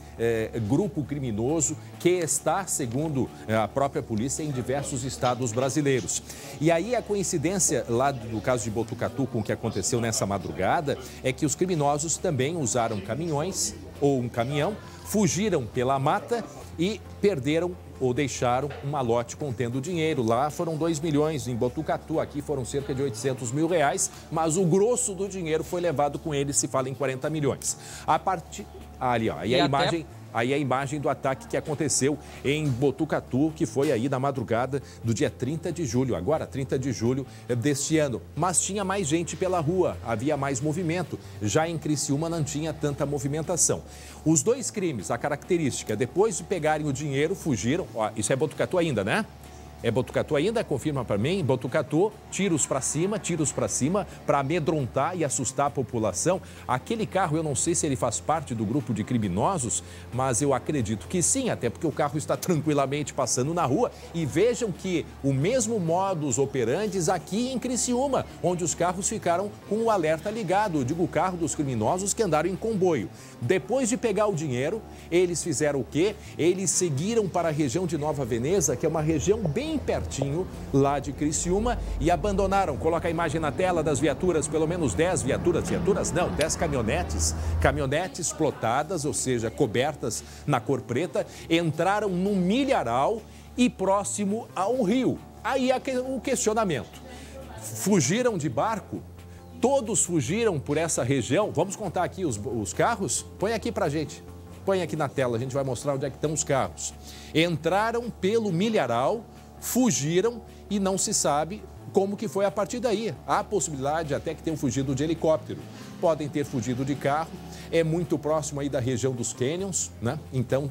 grupo criminoso que está, segundo a própria polícia, em diversos estados brasileiros. E aí a coincidência lá do caso de Botucatu com o que aconteceu nessa madrugada é que os criminosos também usaram caminhões ou um caminhão, fugiram pela mata e perderam ou deixaram um malote contendo dinheiro. Lá foram 2 milhões, em Botucatu aqui foram cerca de 800 mil reais, mas o grosso do dinheiro foi levado com eles, se fala em 40 milhões. A partir... Ali, ó, e a imagem... Aí a imagem do ataque que aconteceu em Botucatu, que foi aí na madrugada do dia 30 de julho, agora 30 de julho deste ano. Mas tinha mais gente pela rua, havia mais movimento. Já em Criciúma não tinha tanta movimentação. Os dois crimes, a característica, depois de pegarem o dinheiro, fugiram. Ó, isso é Botucatu ainda, né? É Botucatu ainda? Confirma para mim. Botucatu, tiros para cima, para amedrontar e assustar a população. Aquele carro, eu não sei se ele faz parte do grupo de criminosos, mas eu acredito que sim, até porque o carro está tranquilamente passando na rua. E vejam que o mesmo modus operandi aqui em Criciúma, onde os carros ficaram com o alerta ligado. Eu digo o carro dos criminosos que andaram em comboio. Depois de pegar o dinheiro, eles fizeram o quê? Eles seguiram para a região de Nova Veneza, que é uma região bem pertinho lá de Criciúma, e abandonaram. Coloca a imagem na tela das viaturas, pelo menos 10 10 caminhonetes plotadas, ou seja, cobertas na cor preta, entraram no milharal e próximo ao rio. Aí é o questionamento. Fugiram de barco? Todos fugiram por essa região? Vamos contar aqui os carros? Põe aqui pra gente. Põe aqui na tela, a gente vai mostrar onde é que estão os carros. Entraram pelo Milharal, fugiram e não se sabe como que foi a partir daí. Há a possibilidade até que tenham fugido de helicóptero. Podem ter fugido de carro. É muito próximo aí da região dos canyons, né? Então,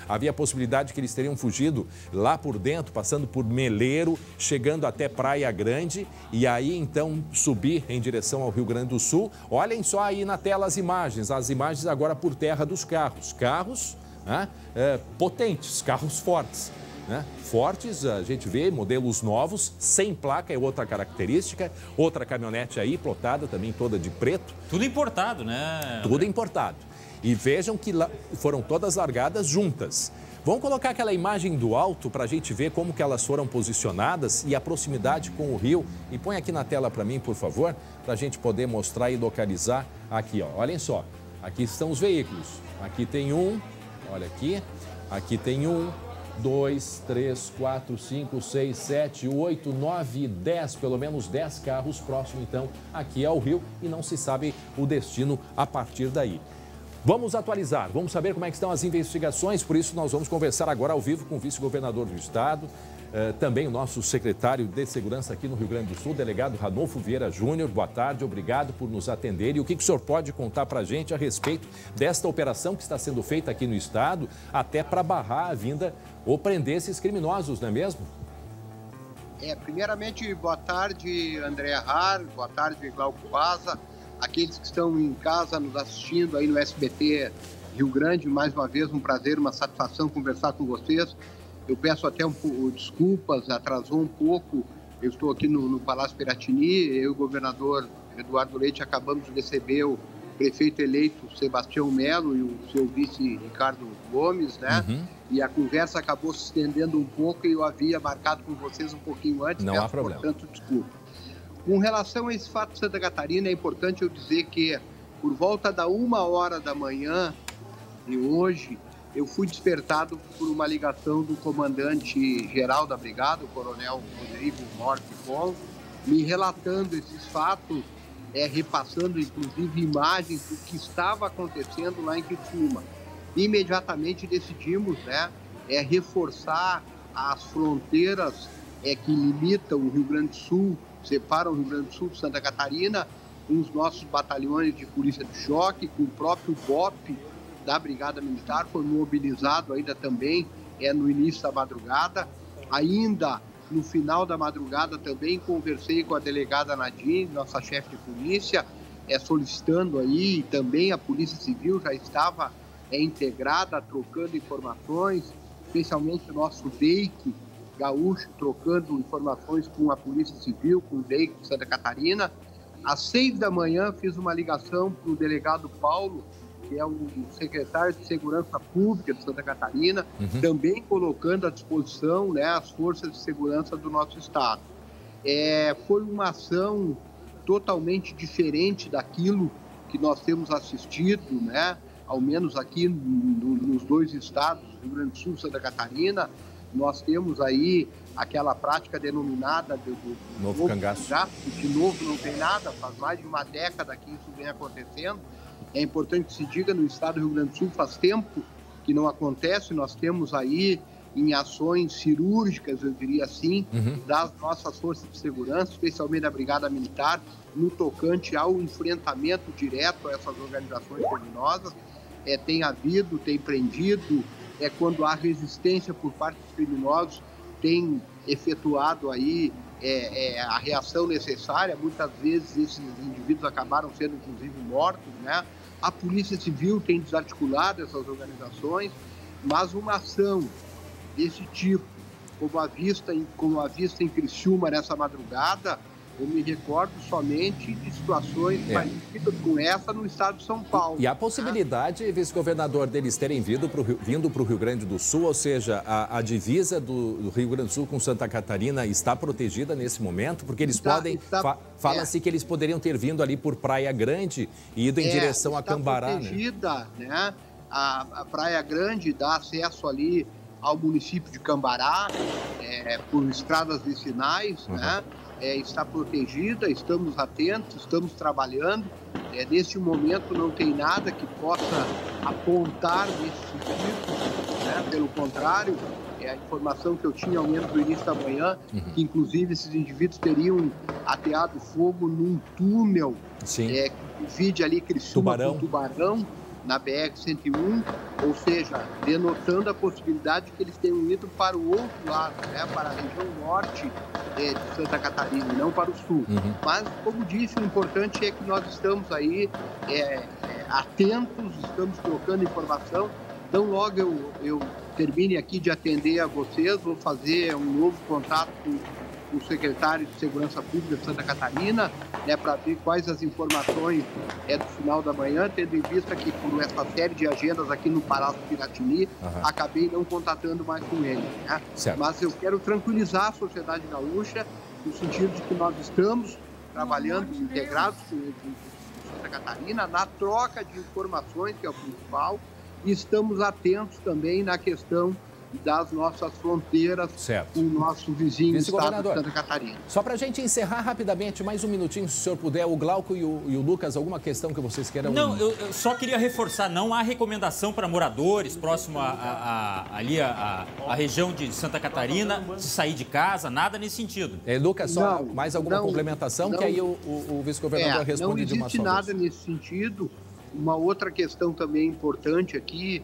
havia a possibilidade que eles teriam fugido lá por dentro, passando por Meleiro, chegando até Praia Grande e aí, então, subir em direção ao Rio Grande do Sul. Olhem só aí na tela as imagens agora por terra dos carros. Carros potentes, carros fortes. Né? Fortes, a gente vê modelos novos, sem placa é outra característica, outra caminhonete aí plotada também toda de preto. Tudo importado, né? Tudo importado. E vejam que foram todas largadas juntas. Vamos colocar aquela imagem do alto para a gente ver como que elas foram posicionadas e a proximidade com o rio. E põe aqui na tela para mim, por favor, para a gente poder mostrar e localizar aqui, ó. Olhem só, aqui estão os veículos. Aqui tem um, olha aqui tem um, 2, 3, 4, 5, 6, 7, 8, 9, 10, pelo menos 10 carros próximos, então, aqui ao rio e não se sabe o destino a partir daí. Vamos atualizar, vamos saber como é que estão as investigações, por isso nós vamos conversar agora ao vivo com o vice-governador do estado, também o nosso secretário de Segurança aqui no Rio Grande do Sul, delegado Ranolfo Vieira Júnior. Boa tarde, obrigado por nos atender. E o que o senhor pode contar para a gente a respeito desta operação que está sendo feita aqui no estado, até para barrar a vinda ou prender esses criminosos, não é mesmo? Primeiramente, boa tarde, André Har, boa tarde, Glauco Baza, aqueles que estão em casa nos assistindo aí no SBT Rio Grande, mais uma vez um prazer, uma satisfação conversar com vocês. Eu peço até desculpas, atrasou um pouco, eu estou aqui no Palácio Piratini, eu e o governador Eduardo Leite acabamos de receber o prefeito eleito Sebastião Melo e o seu vice Ricardo Gomes, né? Uhum. E a conversa acabou se estendendo um pouco e eu havia marcado com vocês um pouquinho antes. Não há problema. Portanto, desculpa. Com relação a esse fato de Santa Catarina, é importante eu dizer que por volta da 1h da manhã de hoje, eu fui despertado por uma ligação do comandante-geral da brigada, o coronel Rodrigo Morte-Pol, me relatando esses fatos, repassando inclusive imagens do que estava acontecendo lá em Criciúma. Imediatamente decidimos reforçar as fronteiras que limitam o Rio Grande do Sul, separam o Rio Grande do Sul de Santa Catarina, com os nossos batalhões de polícia de choque, com o próprio BOP da Brigada Militar, foi mobilizado ainda também no início da madrugada. Ainda no final da madrugada também conversei com a delegada Nadine, nossa chefe de polícia, solicitando aí, e também a Polícia Civil já estava integrada, trocando informações, especialmente o nosso DEIC gaúcho, trocando informações com a Polícia Civil, com o DEIC de Santa Catarina. Às 6 da manhã fiz uma ligação para o delegado Paulo, que é o secretário de Segurança Pública de Santa Catarina, também colocando à disposição as forças de segurança do nosso estado. Foi uma ação totalmente diferente daquilo que nós temos assistido, ao menos aqui nos dois estados, Rio Grande do Sul e Santa Catarina. Nós temos aí aquela prática denominada do novo cangaço, que de novo não tem nada, faz mais de uma década que isso vem acontecendo. É importante que se diga, no estado do Rio Grande do Sul faz tempo que não acontece, nós temos aí em ações cirúrgicas, eu diria assim, das nossas forças de segurança, especialmente da Brigada Militar, no tocante ao enfrentamento direto a essas organizações criminosas. Tem prendido, quando há resistência por parte dos criminosos, tem efetuado aí a reação necessária. Muitas vezes esses indivíduos acabaram sendo inclusive mortos, A Polícia Civil tem desarticulado essas organizações, mas uma ação desse tipo, como a vista em Criciúma nessa madrugada, eu me recordo somente de situações parecidas com essa no estado de São Paulo. E a possibilidade, vice-governador, deles terem vindo para o Rio Grande do Sul, ou seja, a divisa do Rio Grande do Sul com Santa Catarina está protegida nesse momento? Porque eles fala-se que eles poderiam ter vindo ali por Praia Grande e ido em direção a Cambará. Está protegida, A Praia Grande dá acesso ali ao município de Cambará, por estradas vicinais, né? Está protegida, estamos atentos, estamos trabalhando. Neste momento não tem nada que possa apontar nesse sentido, né? Pelo contrário, a informação que eu tinha ao menos no início da manhã, que inclusive esses indivíduos teriam ateado fogo num túnel, que divide ali Criciúma com Tubarão, na BR-101, ou seja, denotando a possibilidade de que eles tenham ido para o outro lado, né, para a região norte de Santa Catarina, e não para o sul. Mas, como disse, o importante é que nós estamos aí atentos, estamos trocando informação. Então, logo eu termine aqui de atender a vocês, vou fazer um novo contato com o secretário de Segurança Pública de Santa Catarina, né, para ver quais as informações do final da manhã, tendo em vista que por essa série de agendas aqui no Palácio Piratini, acabei não contatando mais com ele. Né? Mas eu quero tranquilizar a sociedade gaúcha, no sentido de que nós estamos trabalhando integrados com Santa Catarina, na troca de informações, que é o principal, e estamos atentos também na questão das nossas fronteiras com o nosso vizinho estado de Santa Catarina. Só para a gente encerrar rapidamente, mais um minutinho, se o senhor puder, o Glauco e o Lucas, alguma questão que vocês queiram? Não, eu só queria reforçar, não há recomendação para moradores próximo ali à região de Santa Catarina de sair de casa, nada nesse sentido. Lucas, só mais alguma complementação, que aí o vice-governador responde de uma só vez. Não existe nada nesse sentido. Uma outra questão também importante aqui,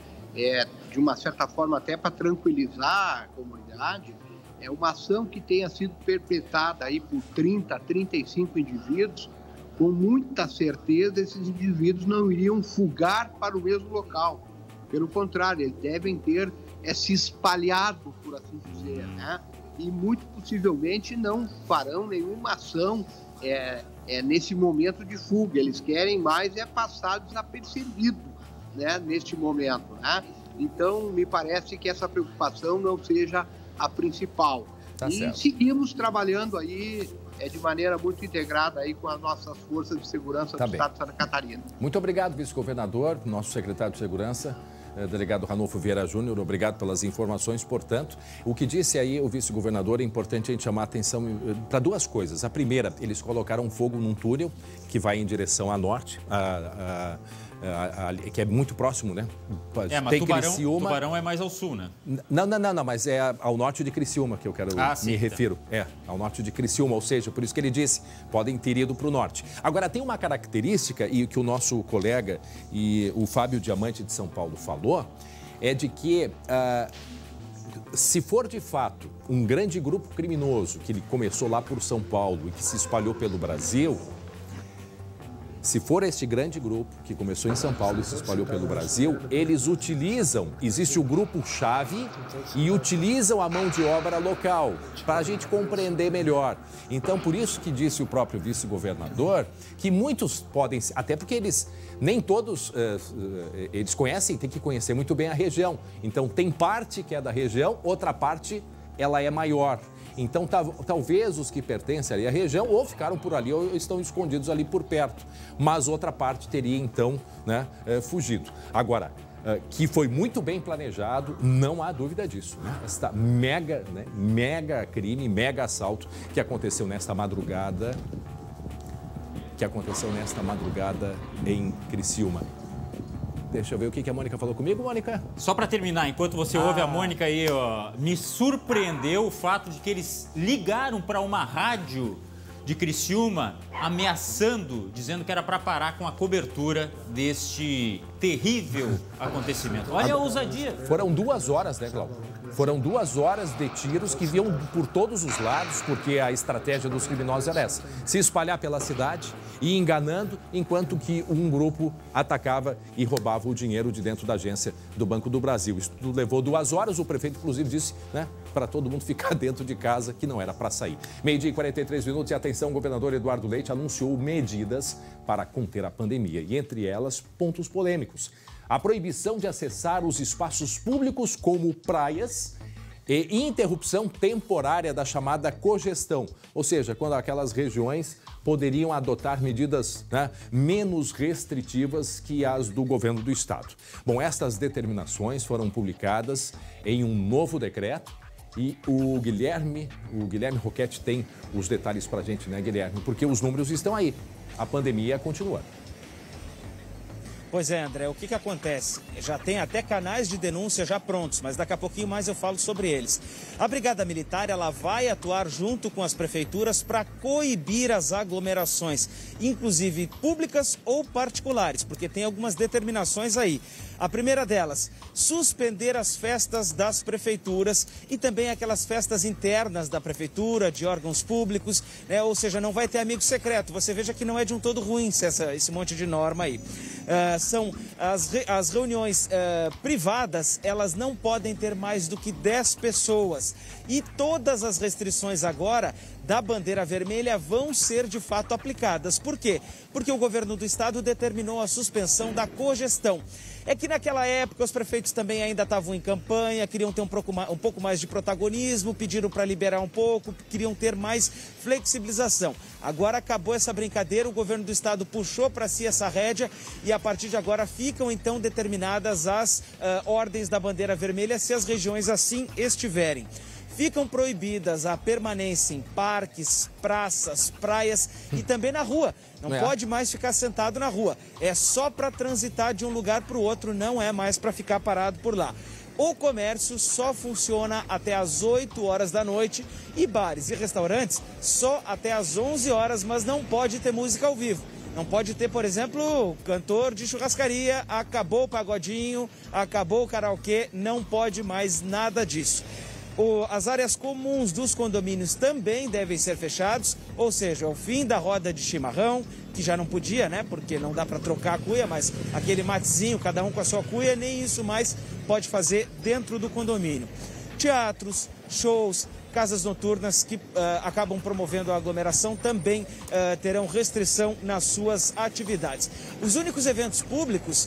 de uma certa forma até para tranquilizar a comunidade, é uma ação que tenha sido perpetrada aí por 30, 35 indivíduos. Com muita certeza, esses indivíduos não iriam fugar para o mesmo local. Pelo contrário, eles devem ter se espalhado, por assim dizer, né? E muito possivelmente não farão nenhuma ação nesse momento de fuga. Eles querem mais passar desapercebido, né, neste momento, né? Então, me parece que essa preocupação não seja a principal. Certo. Seguimos trabalhando aí de maneira muito integrada aí com as nossas forças de segurança do Estado de Santa Catarina. Muito obrigado, vice-governador, nosso secretário de Segurança, delegado Ranulfo Vieira Júnior, obrigado pelas informações. Portanto, o que disse aí o vice-governador, é importante a gente chamar a atenção para duas coisas. A primeira, eles colocaram fogo num túnel que vai em direção a norte, que é muito próximo, né? Mas Tubarão é mais ao sul, né? Não, mas é ao norte de Criciúma que eu quero refiro. Ao norte de Criciúma, ou seja, por isso que ele disse, podem ter ido para o norte. Agora, tem uma característica, e que o nosso colega e o Fábio Diamante de São Paulo falou, é de que se for de fato um grande grupo criminoso que ele começou lá por São Paulo e que se espalhou pelo Brasil, se for este grande grupo que começou em São Paulo e se espalhou pelo Brasil, eles utilizam, existe o grupo-chave e utilizam a mão de obra local, para a gente compreender melhor. Então, por isso que disse o próprio vice-governador, que muitos podem, até porque eles, nem todos, eles conhecem, tem que conhecer muito bem a região. Então, tem parte que é da região, outra parte, ela é maior. Então, talvez os que pertencem ali à região ou ficaram por ali ou estão escondidos ali por perto. Mas outra parte teria, então, né, fugido. Agora, que foi muito bem planejado, não há dúvida disso. Né? Esta mega crime, mega assalto que aconteceu nesta madrugada, em Criciúma. Deixa eu ver o que a Mônica falou comigo, Mônica. Só para terminar, enquanto você ouve a Mônica aí, me surpreendeu o fato de que eles ligaram para uma rádio de Criciúma ameaçando, dizendo que era para parar com a cobertura deste terrível acontecimento. Olha a ousadia. Foram 2 horas, né, Glauco? Foram 2 horas de tiros que vinham por todos os lados, porque a estratégia dos criminosos era essa: se espalhar pela cidade e enganando, enquanto que um grupo atacava e roubava o dinheiro de dentro da agência do Banco do Brasil. Isso tudo levou 2 horas, o prefeito inclusive disse, né, para todo mundo ficar dentro de casa, que não era para sair. 12h43 e atenção, o governador Eduardo Leite anunciou medidas para conter a pandemia e entre elas pontos polêmicos. A proibição de acessar os espaços públicos como praias e interrupção temporária da chamada cogestão, ou seja, quando aquelas regiões poderiam adotar medidas, né, menos restritivas que as do governo do estado. Bom, estas determinações foram publicadas em um novo decreto e o Guilherme Roquette tem os detalhes para a gente, né, Guilherme? Porque os números estão aí, a pandemia continua. Pois é, André, o que acontece? Já tem até canais de denúncia já prontos, mas daqui a pouquinho mais eu falo sobre eles. A Brigada Militar, ela vai atuar junto com as prefeituras para coibir as aglomerações, inclusive públicas ou particulares, porque tem algumas determinações aí. A primeira delas, suspender as festas das prefeituras e também aquelas festas internas da prefeitura, de órgãos públicos, né? Ou seja, não vai ter amigo secreto. Você veja que não é de um todo ruim esse monte de norma aí. São as reuniões privadas, elas não podem ter mais do que 10 pessoas. E todas as restrições agora da bandeira vermelha vão ser de fato aplicadas. Por quê? Porque o governo do estado determinou a suspensão da cogestão. É que naquela época os prefeitos também ainda estavam em campanha, queriam ter um pouco mais de protagonismo, pediram para liberar um pouco, queriam ter mais flexibilização. Agora acabou essa brincadeira, o governo do estado puxou para si essa rédea e a partir de agora ficam então determinadas as ordens da bandeira vermelha se as regiões assim estiverem. Ficam proibidas a permanência em parques, praças, praias e também na rua. Não pode mais ficar sentado na rua. É só para transitar de um lugar para o outro, não é mais para ficar parado por lá. O comércio só funciona até às 8 horas da noite e bares e restaurantes só até às 11 horas, mas não pode ter música ao vivo. Não pode ter, por exemplo, cantor de churrascaria, acabou o pagodinho, acabou o karaokê, não pode mais nada disso. As áreas comuns dos condomínios também devem ser fechados, ou seja, o fim da roda de chimarrão, que já não podia, né, porque não dá para trocar a cuia, mas aquele matezinho, cada um com a sua cuia, nem isso mais pode fazer dentro do condomínio. Teatros, shows, casas noturnas que acabam promovendo a aglomeração também terão restrição nas suas atividades. Os únicos eventos públicos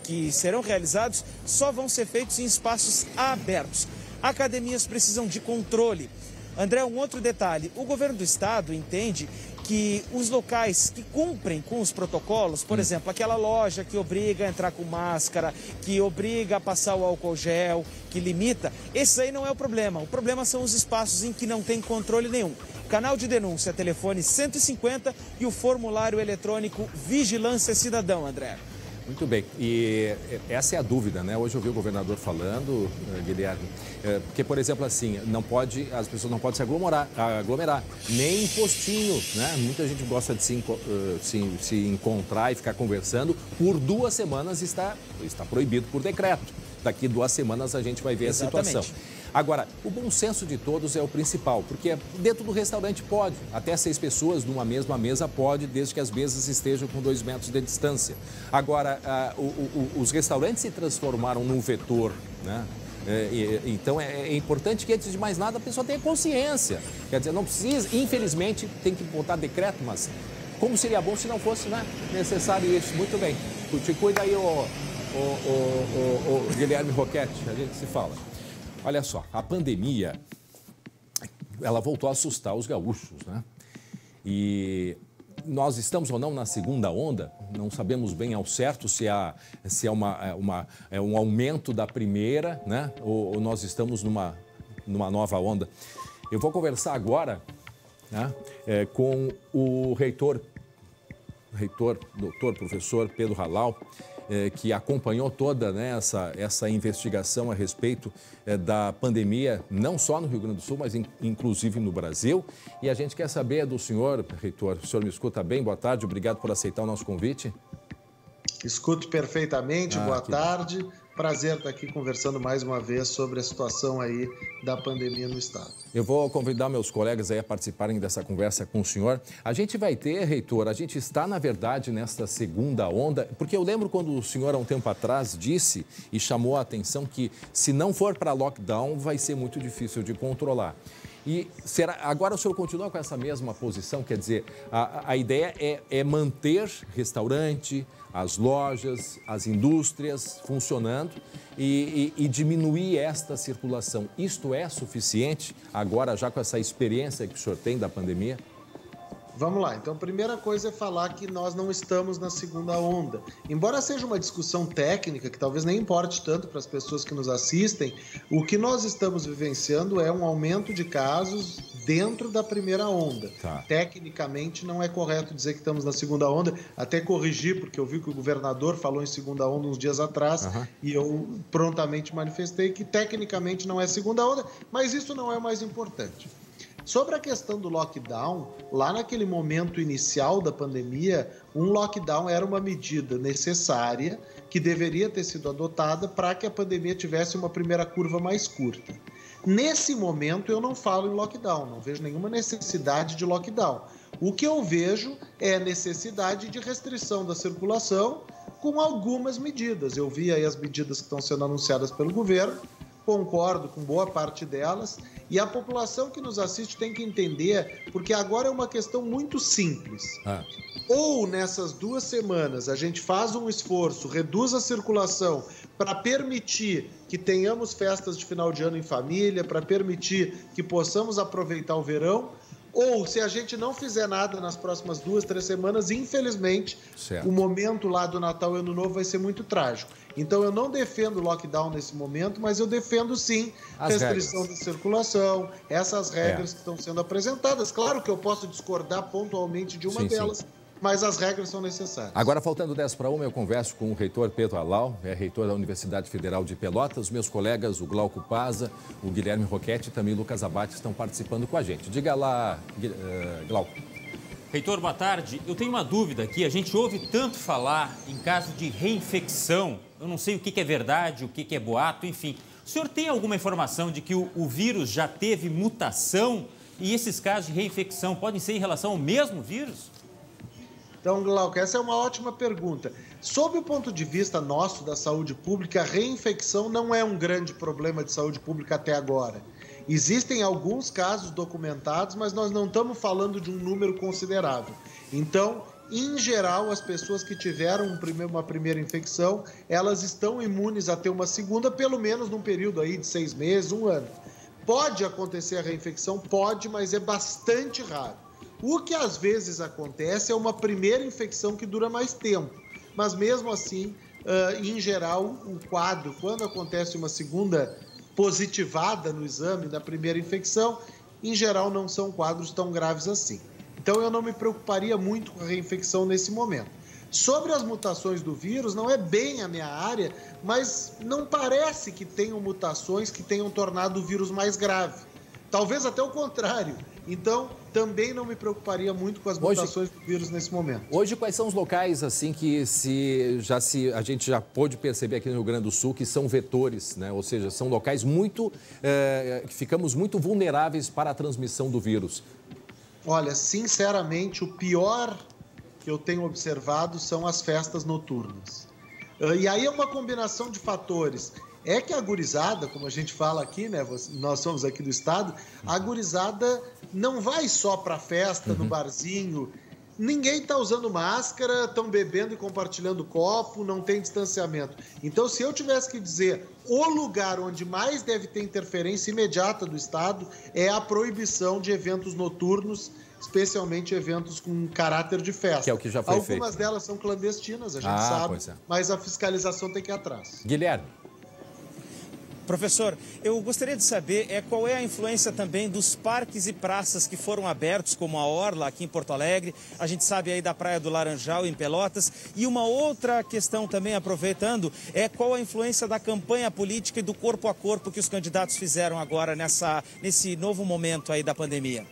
que serão realizados só vão ser feitos em espaços abertos. Academias precisam de controle. André, um outro detalhe, o governo do estado entende que os locais que cumprem com os protocolos, por exemplo, aquela loja que obriga a entrar com máscara, que obriga a passar o álcool gel, que limita, esse aí não é o problema são os espaços em que não tem controle nenhum. Canal de denúncia, telefone 150 e o formulário eletrônico Vigilância Cidadão, André. Muito bem, e essa é a dúvida, né? Hoje eu vi o governador falando, Guilherme, porque, por exemplo, assim, as pessoas não podem se aglomerar, nem em postinho, né? Muita gente gosta de se encontrar e ficar conversando. Por 2 semanas está proibido por decreto. Daqui 2 semanas a gente vai ver a situação. Agora, o bom senso de todos é o principal, porque dentro do restaurante pode, até 6 pessoas numa mesma mesa pode, desde que as mesas estejam com 2 metros de distância. Agora, os restaurantes se transformaram num vetor, né? Então é importante que, antes de mais nada, a pessoa tenha consciência. Quer dizer, não precisa, infelizmente, tem que botar decreto, mas como seria bom se não fosse, né, necessário isso. Muito bem, te cuida aí, o Guilherme Roquette, a gente se fala. Olha só, a pandemia, ela voltou a assustar os gaúchos, né? E nós estamos ou não na segunda onda, não sabemos bem ao certo se é um aumento da primeira, né? Ou nós estamos numa nova onda. Eu vou conversar agora, né, com o reitor, doutor, professor Pedro Halal, que acompanhou toda, né, essa investigação a respeito da pandemia, não só no Rio Grande do Sul, mas inclusive no Brasil. E a gente quer saber do senhor, reitor, o senhor me escuta bem? Boa tarde, obrigado por aceitar o nosso convite. Escuto perfeitamente, boa tarde. Prazer estar aqui conversando mais uma vez sobre a situação aí da pandemia no estado. Eu vou convidar meus colegas aí a participarem dessa conversa com o senhor. A gente vai ter, reitor, a gente está, na verdade, nesta segunda onda, porque eu lembro quando o senhor, há um tempo atrás, disse e chamou a atenção que, se não for para lockdown, vai ser muito difícil de controlar. E agora o senhor continua com essa mesma posição? Quer dizer, a ideia é manter restaurante, as lojas, as indústrias funcionando e diminuir esta circulação. Isto é suficiente agora, já com essa experiência que o senhor tem da pandemia? Vamos lá, então a primeira coisa é falar que nós não estamos na segunda onda. Embora seja uma discussão técnica, que talvez nem importe tanto para as pessoas que nos assistem, o que nós estamos vivenciando é um aumento de casos dentro da primeira onda. Tá. Tecnicamente não é correto dizer que estamos na segunda onda, até corrigir, porque eu vi que o governador falou em segunda onda uns dias atrás, e eu prontamente manifestei que tecnicamente não é segunda onda, mas isso não é o mais importante. Sobre a questão do lockdown, lá naquele momento inicial da pandemia, um lockdown era uma medida necessária que deveria ter sido adotada para que a pandemia tivesse uma primeira curva mais curta. Nesse momento eu não falo em lockdown, não vejo nenhuma necessidade de lockdown. O que eu vejo é a necessidade de restrição da circulação com algumas medidas. Eu vi aí as medidas que estão sendo anunciadas pelo governo, concordo com boa parte delas, e a população que nos assiste tem que entender, porque agora é uma questão muito simples. Ou nessas 2 semanas a gente faz um esforço, reduz a circulação para permitir que tenhamos festas de final de ano em família, para permitir que possamos aproveitar o verão, ou se a gente não fizer nada nas próximas 2, 3 semanas, infelizmente, o momento lá do Natal e Ano Novo vai ser muito trágico. Então eu não defendo lockdown nesse momento, mas eu defendo sim restrição da circulação, essas regras que estão sendo apresentadas. Claro que eu posso discordar pontualmente de uma delas, mas as regras são necessárias. Agora, faltando 10:01, eu converso com o reitor Pedro Alau, reitor da Universidade Federal de Pelotas. Meus colegas, o Glauco Paza, o Guilherme Roquete e também o Lucas Abate estão participando com a gente. Diga lá, Glauco. Reitor, boa tarde. Eu tenho uma dúvida aqui. A gente ouve tanto falar em caso de reinfecção. Eu não sei o que é verdade, o que é boato, enfim. O senhor tem alguma informação de que o vírus já teve mutação e esses casos de reinfecção podem ser em relação ao mesmo vírus? Então, Glauco, essa é uma ótima pergunta. Sob o ponto de vista nosso da saúde pública, a reinfecção não é um grande problema de saúde pública até agora. Existem alguns casos documentados, mas nós não estamos falando de um número considerável. Então, em geral, as pessoas que tiveram uma primeira infecção, elas estão imunes a ter uma segunda, pelo menos num período aí de 6 meses, 1 ano. Pode acontecer a reinfecção? Pode, mas é bastante raro. O que às vezes acontece é uma primeira infecção que dura mais tempo, mas mesmo assim, em geral, o quadro, quando acontece uma segunda positivada no exame da primeira infecção, em geral não são quadros tão graves assim. Então eu não me preocuparia muito com a reinfecção nesse momento. Sobre as mutações do vírus, não é bem a minha área, mas não parece que tenham mutações que tenham tornado o vírus mais grave. Talvez até o contrário. Então, também não me preocuparia muito com as mutações do vírus nesse momento. Hoje, quais são os locais assim que a gente já pôde perceber aqui no Rio Grande do Sul que são vetores, né? Ou seja, são locais que ficamos muito vulneráveis para a transmissão do vírus? Olha, sinceramente, o pior que eu tenho observado são as festas noturnas. E aí é uma combinação de fatores. É que a gurizada, como a gente fala aqui, né? Nós somos aqui do estado, a gurizada não vai só para festa, no barzinho. Ninguém está usando máscara, estão bebendo e compartilhando copo, não tem distanciamento. Então, se eu tivesse que dizer o lugar onde mais deve ter interferência imediata do estado é a proibição de eventos noturnos, especialmente eventos com caráter de festa. Que é o que já foi feito. Algumas delas são clandestinas, a gente sabe, mas a fiscalização tem que ir atrás. Guilherme. Professor, eu gostaria de saber qual é a influência também dos parques e praças que foram abertos, como a Orla aqui em Porto Alegre, a gente sabe aí da Praia do Laranjal em Pelotas, e uma outra questão também, aproveitando, é qual a influência da campanha política e do corpo a corpo que os candidatos fizeram agora nesse novo momento aí da pandemia.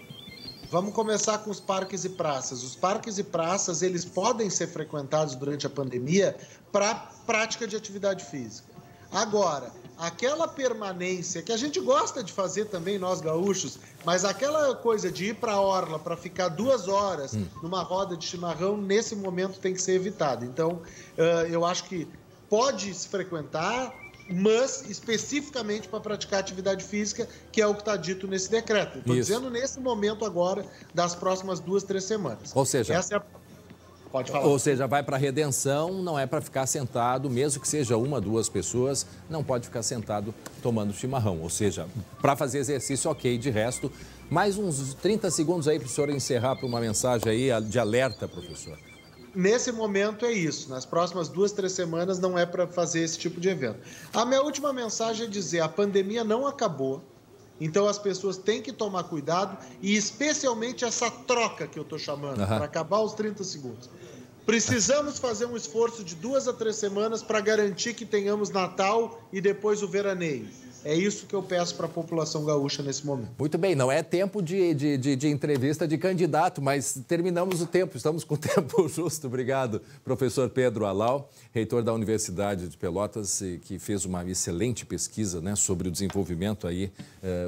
Vamos começar com os parques e praças. Os parques e praças, eles podem ser frequentados durante a pandemia para prática de atividade física. Agora, aquela permanência que a gente gosta de fazer também, nós gaúchos, mas aquela coisa de ir para a orla para ficar 2 horas numa roda de chimarrão, nesse momento tem que ser evitado. Então, eu acho que pode se frequentar mas especificamente para praticar atividade física, que é o que está dito nesse decreto. Estou dizendo nesse momento agora, das próximas 2, 3 semanas. Ou seja, essa é a... Pode falar. Ou seja, vai para a redenção, não é para ficar sentado, mesmo que seja 1, 2 pessoas, não pode ficar sentado tomando chimarrão. Ou seja, para fazer exercício, ok, de resto, mais uns 30 segundos aí para o senhor encerrar para uma mensagem aí de alerta, professor. Nesse momento é isso. Nas próximas 2, 3 semanas não é para fazer esse tipo de evento. A minha última mensagem é dizer: a pandemia não acabou, então as pessoas têm que tomar cuidado e especialmente essa troca que eu estou chamando, para acabar os 30 segundos. Precisamos fazer um esforço de 2 a 3 semanas para garantir que tenhamos Natal e depois o veraneio. É isso que eu peço para a população gaúcha nesse momento. Muito bem, não é tempo de entrevista de candidato, mas terminamos o tempo, estamos com o tempo justo. Obrigado, professor Pedro Alau, reitor da Universidade de Pelotas, que fez uma excelente pesquisa, né, sobre o desenvolvimento aí,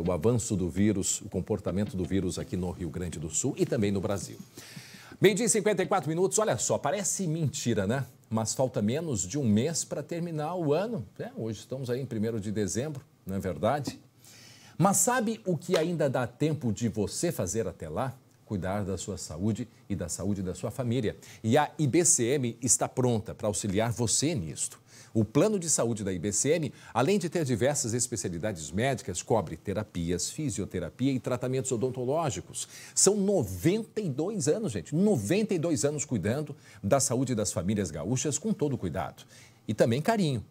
o avanço do vírus, o comportamento do vírus aqui no Rio Grande do Sul e também no Brasil. Meio-dia e 54 minutos, olha só, parece mentira, né? Mas falta menos de um mês para terminar o ano. Hoje estamos aí em 1º de dezembro, não é verdade? Mas sabe o que ainda dá tempo de você fazer até lá? Cuidar da sua saúde e da saúde da sua família. E a IBCM está pronta para auxiliar você nisto. O plano de saúde da IBCM, além de ter diversas especialidades médicas, cobre terapias, fisioterapia e tratamentos odontológicos. São 92 anos, gente, 92 anos cuidando da saúde das famílias gaúchas com todo cuidado. E também carinho,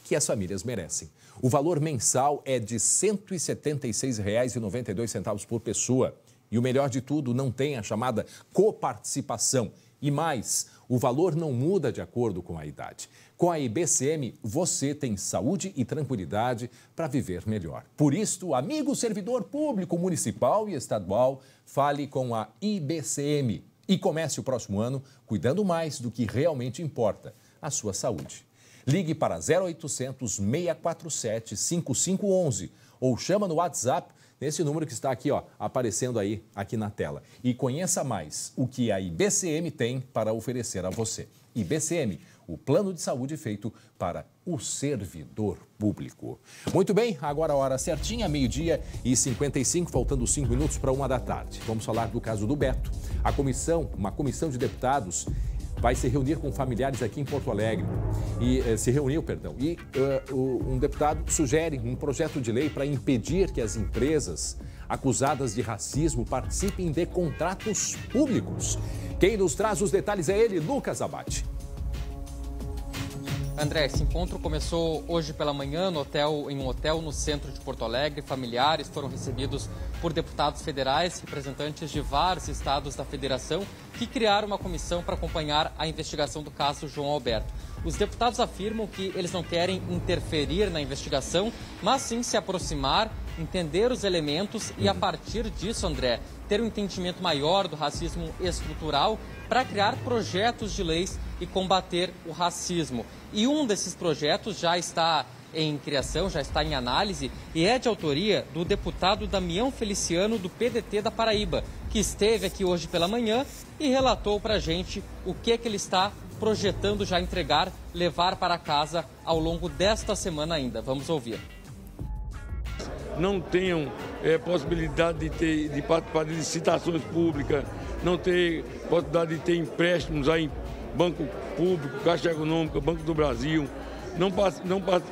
que as famílias merecem. O valor mensal é de R$ 176,92 por pessoa. E o melhor de tudo, não tem a chamada coparticipação. E mais, o valor não muda de acordo com a idade. Com a IBCM, você tem saúde e tranquilidade para viver melhor. Por isso, amigo servidor público municipal e estadual, fale com a IBCM e comece o próximo ano cuidando mais do que realmente importa, a sua saúde. Ligue para 0800 647 5511 ou chama no WhatsApp nesse número que está aqui, ó, aparecendo aí aqui na tela. E conheça mais o que a IBCM tem para oferecer a você. IBCM, o plano de saúde feito para o servidor público. Muito bem, agora a hora certinha, 12h55, faltando 5 minutos para 1 da tarde. Vamos falar do caso do Beto. Uma comissão de deputados vai se reunir com familiares aqui em Porto Alegre. Um deputado sugere um projeto de lei para impedir que as empresas acusadas de racismo participem de contratos públicos. Quem nos traz os detalhes é ele, Lucas Abate. André, esse encontro começou hoje pela manhã em um hotel no centro de Porto Alegre. Familiares foram recebidos por deputados federais, representantes de vários estados da federação, que criaram uma comissão para acompanhar a investigação do caso João Alberto. Os deputados afirmam que eles não querem interferir na investigação, mas sim se aproximar, entender os elementos e, a partir disso, André, ter um entendimento maior do racismo estrutural para criar projetos de leis e combater o racismo. E um desses projetos já está em criação, já está em análise e é de autoria do deputado Damião Feliciano, do PDT da Paraíba, que esteve aqui hoje pela manhã e relatou para a gente o que ele está projetando já entregar, levar para casa ao longo desta semana ainda. Vamos ouvir. Não tenham possibilidade de participar de licitações públicas, não ter possibilidade de ter empréstimos aí, Banco Público, Caixa Econômica, Banco do Brasil,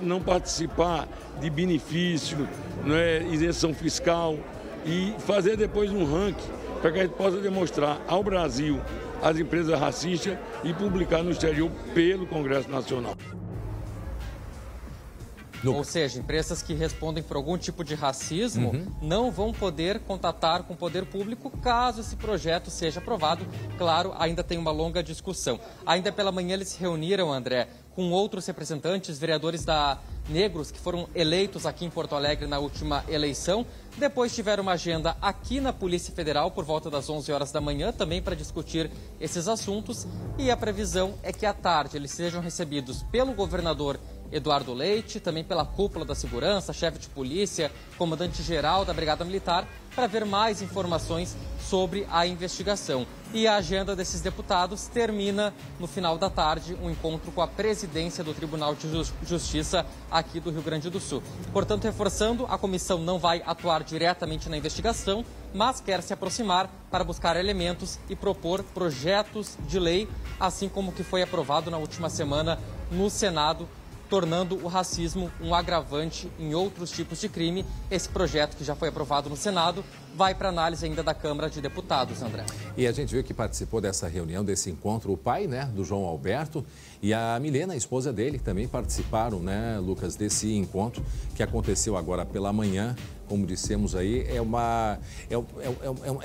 não participar de benefício, isenção fiscal e fazer depois um ranking para que a gente possa demonstrar ao Brasil as empresas racistas e publicar no exterior pelo Congresso Nacional. Ou seja, empresas que respondem por algum tipo de racismo não vão poder contatar com o poder público caso esse projeto seja aprovado. Claro, ainda tem uma longa discussão. Ainda pela manhã eles se reuniram, André, com outros representantes, vereadores negros que foram eleitos aqui em Porto Alegre na última eleição. Depois tiveram uma agenda aqui na Polícia Federal por volta das 11 horas da manhã, também para discutir esses assuntos. E a previsão é que à tarde eles sejam recebidos pelo governador Eduardo Leite, também pela cúpula da segurança, chefe de polícia, comandante-geral da Brigada Militar, para ver mais informações sobre a investigação. E a agenda desses deputados termina no final da tarde, um encontro com a presidência do Tribunal de Justiça aqui do Rio Grande do Sul. Portanto, reforçando, a comissão não vai atuar diretamente na investigação, mas quer se aproximar para buscar elementos e propor projetos de lei, assim como o que foi aprovado na última semana no Senado, tornando o racismo um agravante em outros tipos de crime. Esse projeto, que já foi aprovado no Senado, vai para análise ainda da Câmara de Deputados, André. E a gente viu que participou dessa reunião, desse encontro, o pai, né, do João Alberto, e a Milena, a esposa dele, também participaram, né, Lucas, desse encontro que aconteceu agora pela manhã. Como dissemos aí, é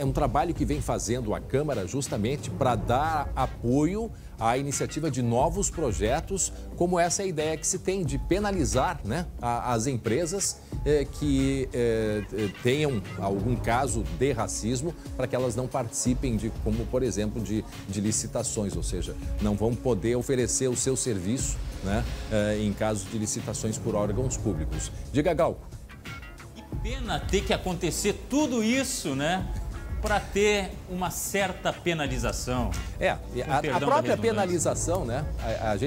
um trabalho que vem fazendo a Câmara justamente para dar apoio à iniciativa de novos projetos, como essa ideia que se tem de penalizar, né, as empresas que tenham algum caso de racismo, para que elas não participem de, como por exemplo, de licitações, ou seja, não vão poder oferecer o seu serviço, né, em caso de licitações por órgãos públicos. Diga, Galco. Pena ter que acontecer tudo isso, né? Para ter uma certa penalização. A própria penalização, né?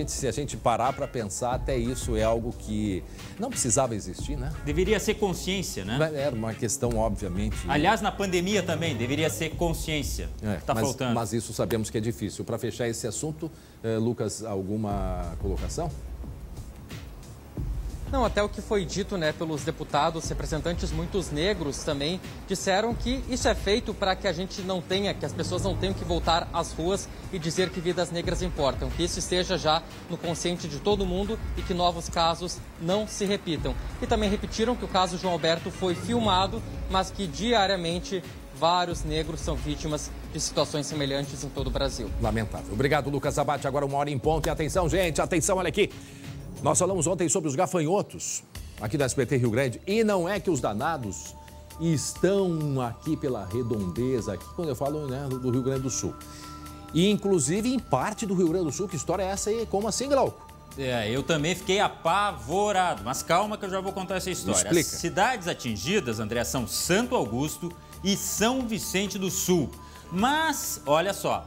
Se a gente parar para pensar, até isso é algo que não precisava existir, né? Deveria ser consciência, né? Era uma questão, obviamente. Aliás, na pandemia também, deveria ser consciência. Está faltando. Mas isso sabemos que é difícil. Para fechar esse assunto, Lucas, alguma colocação? Não, até o que foi dito, né, pelos deputados, representantes muitos negros também, disseram que isso é feito para que a gente não tenha, que as pessoas não tenham que voltar às ruas e dizer que vidas negras importam, que isso esteja já no consciente de todo mundo e que novos casos não se repitam. E também repetiram que o caso João Alberto foi filmado, mas que diariamente vários negros são vítimas de situações semelhantes em todo o Brasil. Lamentável. Obrigado, Lucas Abate. Agora 1h em ponto. E atenção, gente, atenção, olha aqui. Nós falamos ontem sobre os gafanhotos aqui da SBT Rio Grande, e não é que os danados estão aqui pela redondeza, aqui quando eu falo, né, do Rio Grande do Sul. E inclusive em parte do Rio Grande do Sul. Que história é essa aí? Como assim, Glauco? Eu também fiquei apavorado, mas calma que eu já vou contar essa história. Explica. As cidades atingidas, André, são Santo Augusto e São Vicente do Sul. Mas, olha só,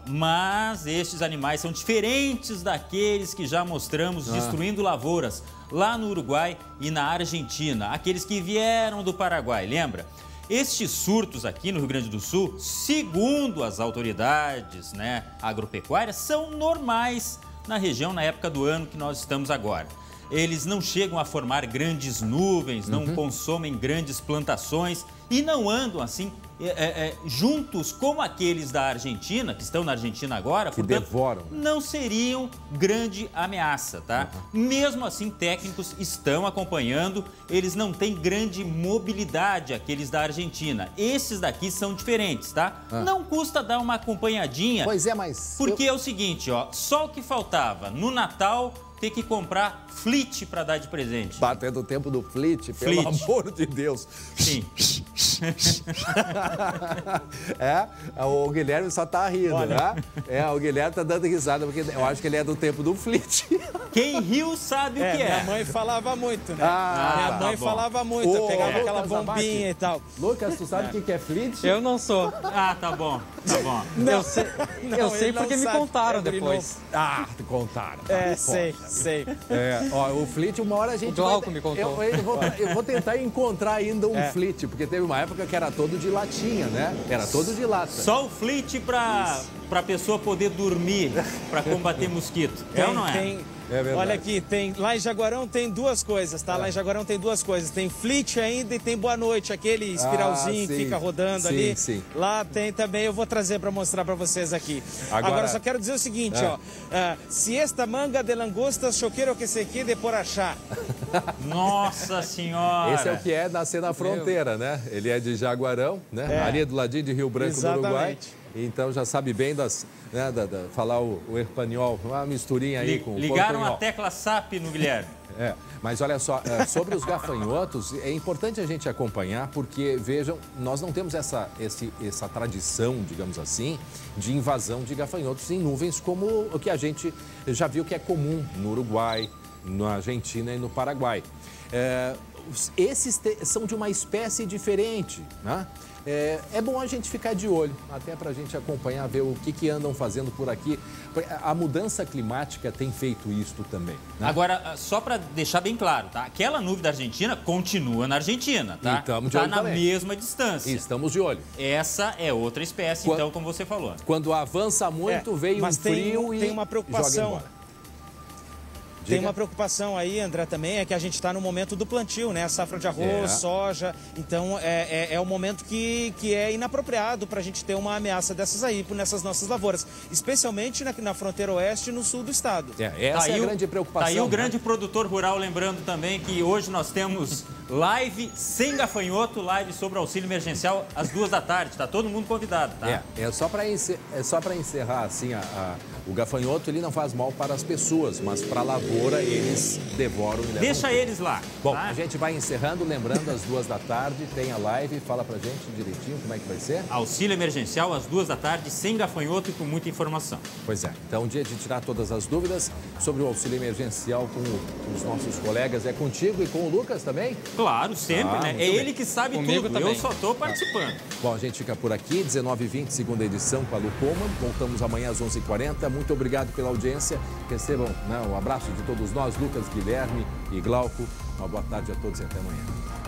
estes animais são diferentes daqueles que já mostramos destruindo lavouras lá no Uruguai e na Argentina, aqueles que vieram do Paraguai, lembra? Estes surtos aqui no Rio Grande do Sul, segundo as autoridades, né, agropecuárias, são normais na região na época do ano que nós estamos agora. Eles não chegam a formar grandes nuvens, não consomem grandes plantações e não andam assim juntos como aqueles da Argentina, que estão na Argentina agora, que portanto, devoram. Não seriam grande ameaça, tá? Mesmo assim, técnicos estão acompanhando, eles não têm grande mobilidade, aqueles da Argentina. Esses daqui são diferentes, tá? Não custa dar uma acompanhadinha. Pois é, mas... Porque é o seguinte, ó, só o que faltava no Natal... ter que comprar Flit para dar de presente. Batendo o tempo do Flit, pelo amor de Deus. Sim. O Guilherme só tá rindo, olha, né? O Guilherme tá dando risada, porque eu acho que ele é do tempo do Flit. Quem riu sabe o que é. Minha mãe falava muito, né? Minha mãe falava muito, eu pegava aquela bombinha e tal. Lucas, tu sabe o que é Flit? Eu não sou. Tá bom, tá bom. Eu sei porque me contaram depois. Contaram. Sei. O Flit, uma hora a gente... O Glauco me contou. Eu vou tentar encontrar ainda um Flit, porque teve uma época que era todo de latinha, né? Era todo de lata. Só o Flit pra pessoa poder dormir, pra combater mosquito. Ou não é? Olha aqui, lá em Jaguarão tem duas coisas, tá? Lá em Jaguarão tem duas coisas. Tem Flit ainda e tem Boa Noite, aquele espiralzinho que fica rodando ali. Sim. Lá tem também, eu vou trazer para mostrar para vocês aqui. Agora só quero dizer o seguinte, se esta manga de langostas eu quero que se quede por achar. Nossa Senhora! Esse é o que é nascer na fronteira, né? Ele é de Jaguarão, né? Ali do ladinho de Rio Branco, do Uruguai. Então já sabe bem falar o espanhol, uma misturinha aí com o ligaram a tecla SAP no Guilherme. Mas olha só, sobre os gafanhotos, é importante a gente acompanhar, porque, vejam, nós não temos essa tradição, digamos assim, de invasão de gafanhotos em nuvens, como o que a gente já viu que é comum no Uruguai, na Argentina e no Paraguai. Esses são de uma espécie diferente, né? É bom a gente ficar de olho, até para a gente acompanhar, ver o que andam fazendo por aqui. A mudança climática tem feito isto também, né? Agora, só para deixar bem claro, tá? Aquela nuvem da Argentina continua na Argentina, tá? Está na mesma distância. Estamos de olho. Essa é outra espécie, então, como você falou. Quando avança muito, veio um frio e tem uma preocupação. joga embora. Tem uma preocupação aí, André, também, é que a gente está no momento do plantio, né? Safra de arroz, soja. Então, é um momento que é inapropriado para a gente ter uma ameaça dessas aí, nessas nossas lavouras. Especialmente na fronteira oeste e no sul do estado. Essa é a grande preocupação. Tá aí o grande produtor rural, lembrando também que hoje nós temos live sem gafanhoto, live sobre auxílio emergencial às 2 da tarde. Tá todo mundo convidado, tá? É só para encerrar, assim, o gafanhoto, ele não faz mal para as pessoas, mas para a lavoura eles devoram e levam. Deixa eles lá. Bom, a gente vai encerrando, lembrando, às 2 da tarde tem a live. Fala pra gente direitinho como é que vai ser. Auxílio emergencial às 2 da tarde, sem gafanhoto e com muita informação. Pois é, então dia de tirar todas as dúvidas sobre o auxílio emergencial com os nossos colegas. É contigo e com o Lucas também? Claro, sempre, né? É ele que sabe tudo, também. Eu só estou participando. Bom, a gente fica por aqui, 19h20, segunda edição com a Lu Poma. Voltamos amanhã às 11h40. Muito obrigado pela audiência. Recebam, né, um abraço de todos nós, Lucas, Guilherme e Glauco. Uma boa tarde a todos e até amanhã.